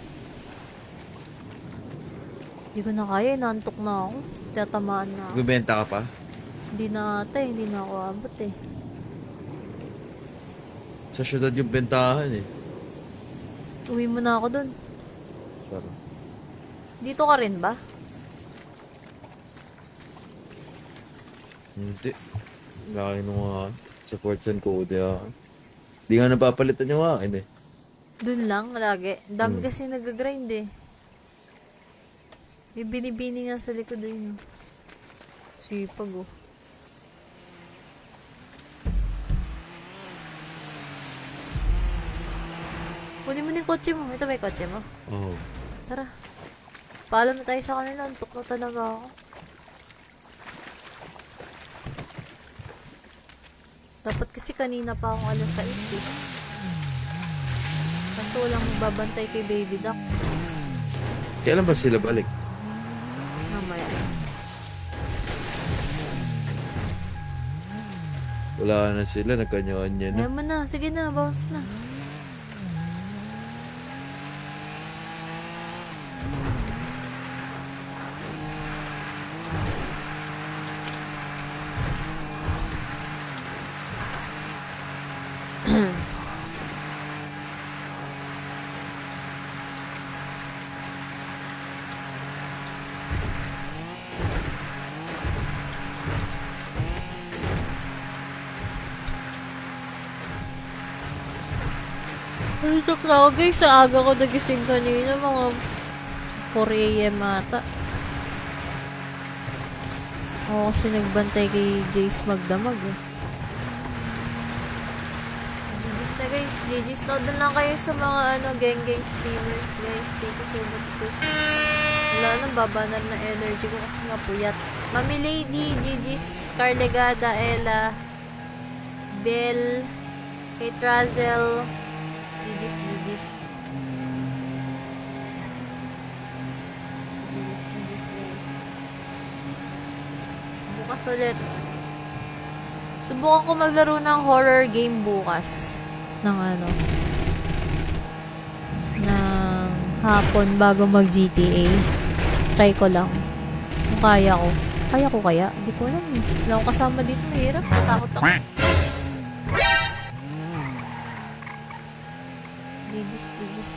Hindi ko na kaya, inaantok na ako. Tatamaan na ako. Magbibenta ka pa? Hindi na ata eh, hindi na ako abot eh. Sa syudad yung bentahan eh. Uwi mo na ako dun. Pero, Dito ka rin ba? hindi. Laki nung sa Ports and Code. Di nga napapalitan yung akin eh. Dun lang, lagi. Ang dami kasi nag-grind eh. May binibini nga sa likod yun. Sipag oh. Kunin mo na yung kotse mo. Ito ba yung kotse mo? Oo. Tara. Paalam na tayo sa kanila. Antok na talaga ako. Dapat kasi kanina pa akong alas 6 eh. Kaso walang babantay kay Baby Duck. Kailan ba sila balik? Mamaya. Wala na sila, nagkanya-kanya na. Ayaw mo na. Sige na, bounce na. Dito na ako guys, sa aga ko nagising kanina, mga 4 AM ata. Ako kasi nagbantay kay Jace magdamag eh. GG's na guys, GG's na. Doon lang kayo sa mga geng-geng streamers guys. Thank you so much for wala nang babanar na energy ko kasi nga puyat. Mami Lady, GG's, Carlegada, Ella, Bell, kay Trazel, GG's. GG's guys. Bukas ulit. Subukan ko maglaro ng horror game bukas. Ng hapon bago mag GTA. Try ko lang. Kung kaya ko. Kaya ko kaya? Hindi ko alam eh. Wala akong kasama dito. Mahirap. Natakot ako. GG's.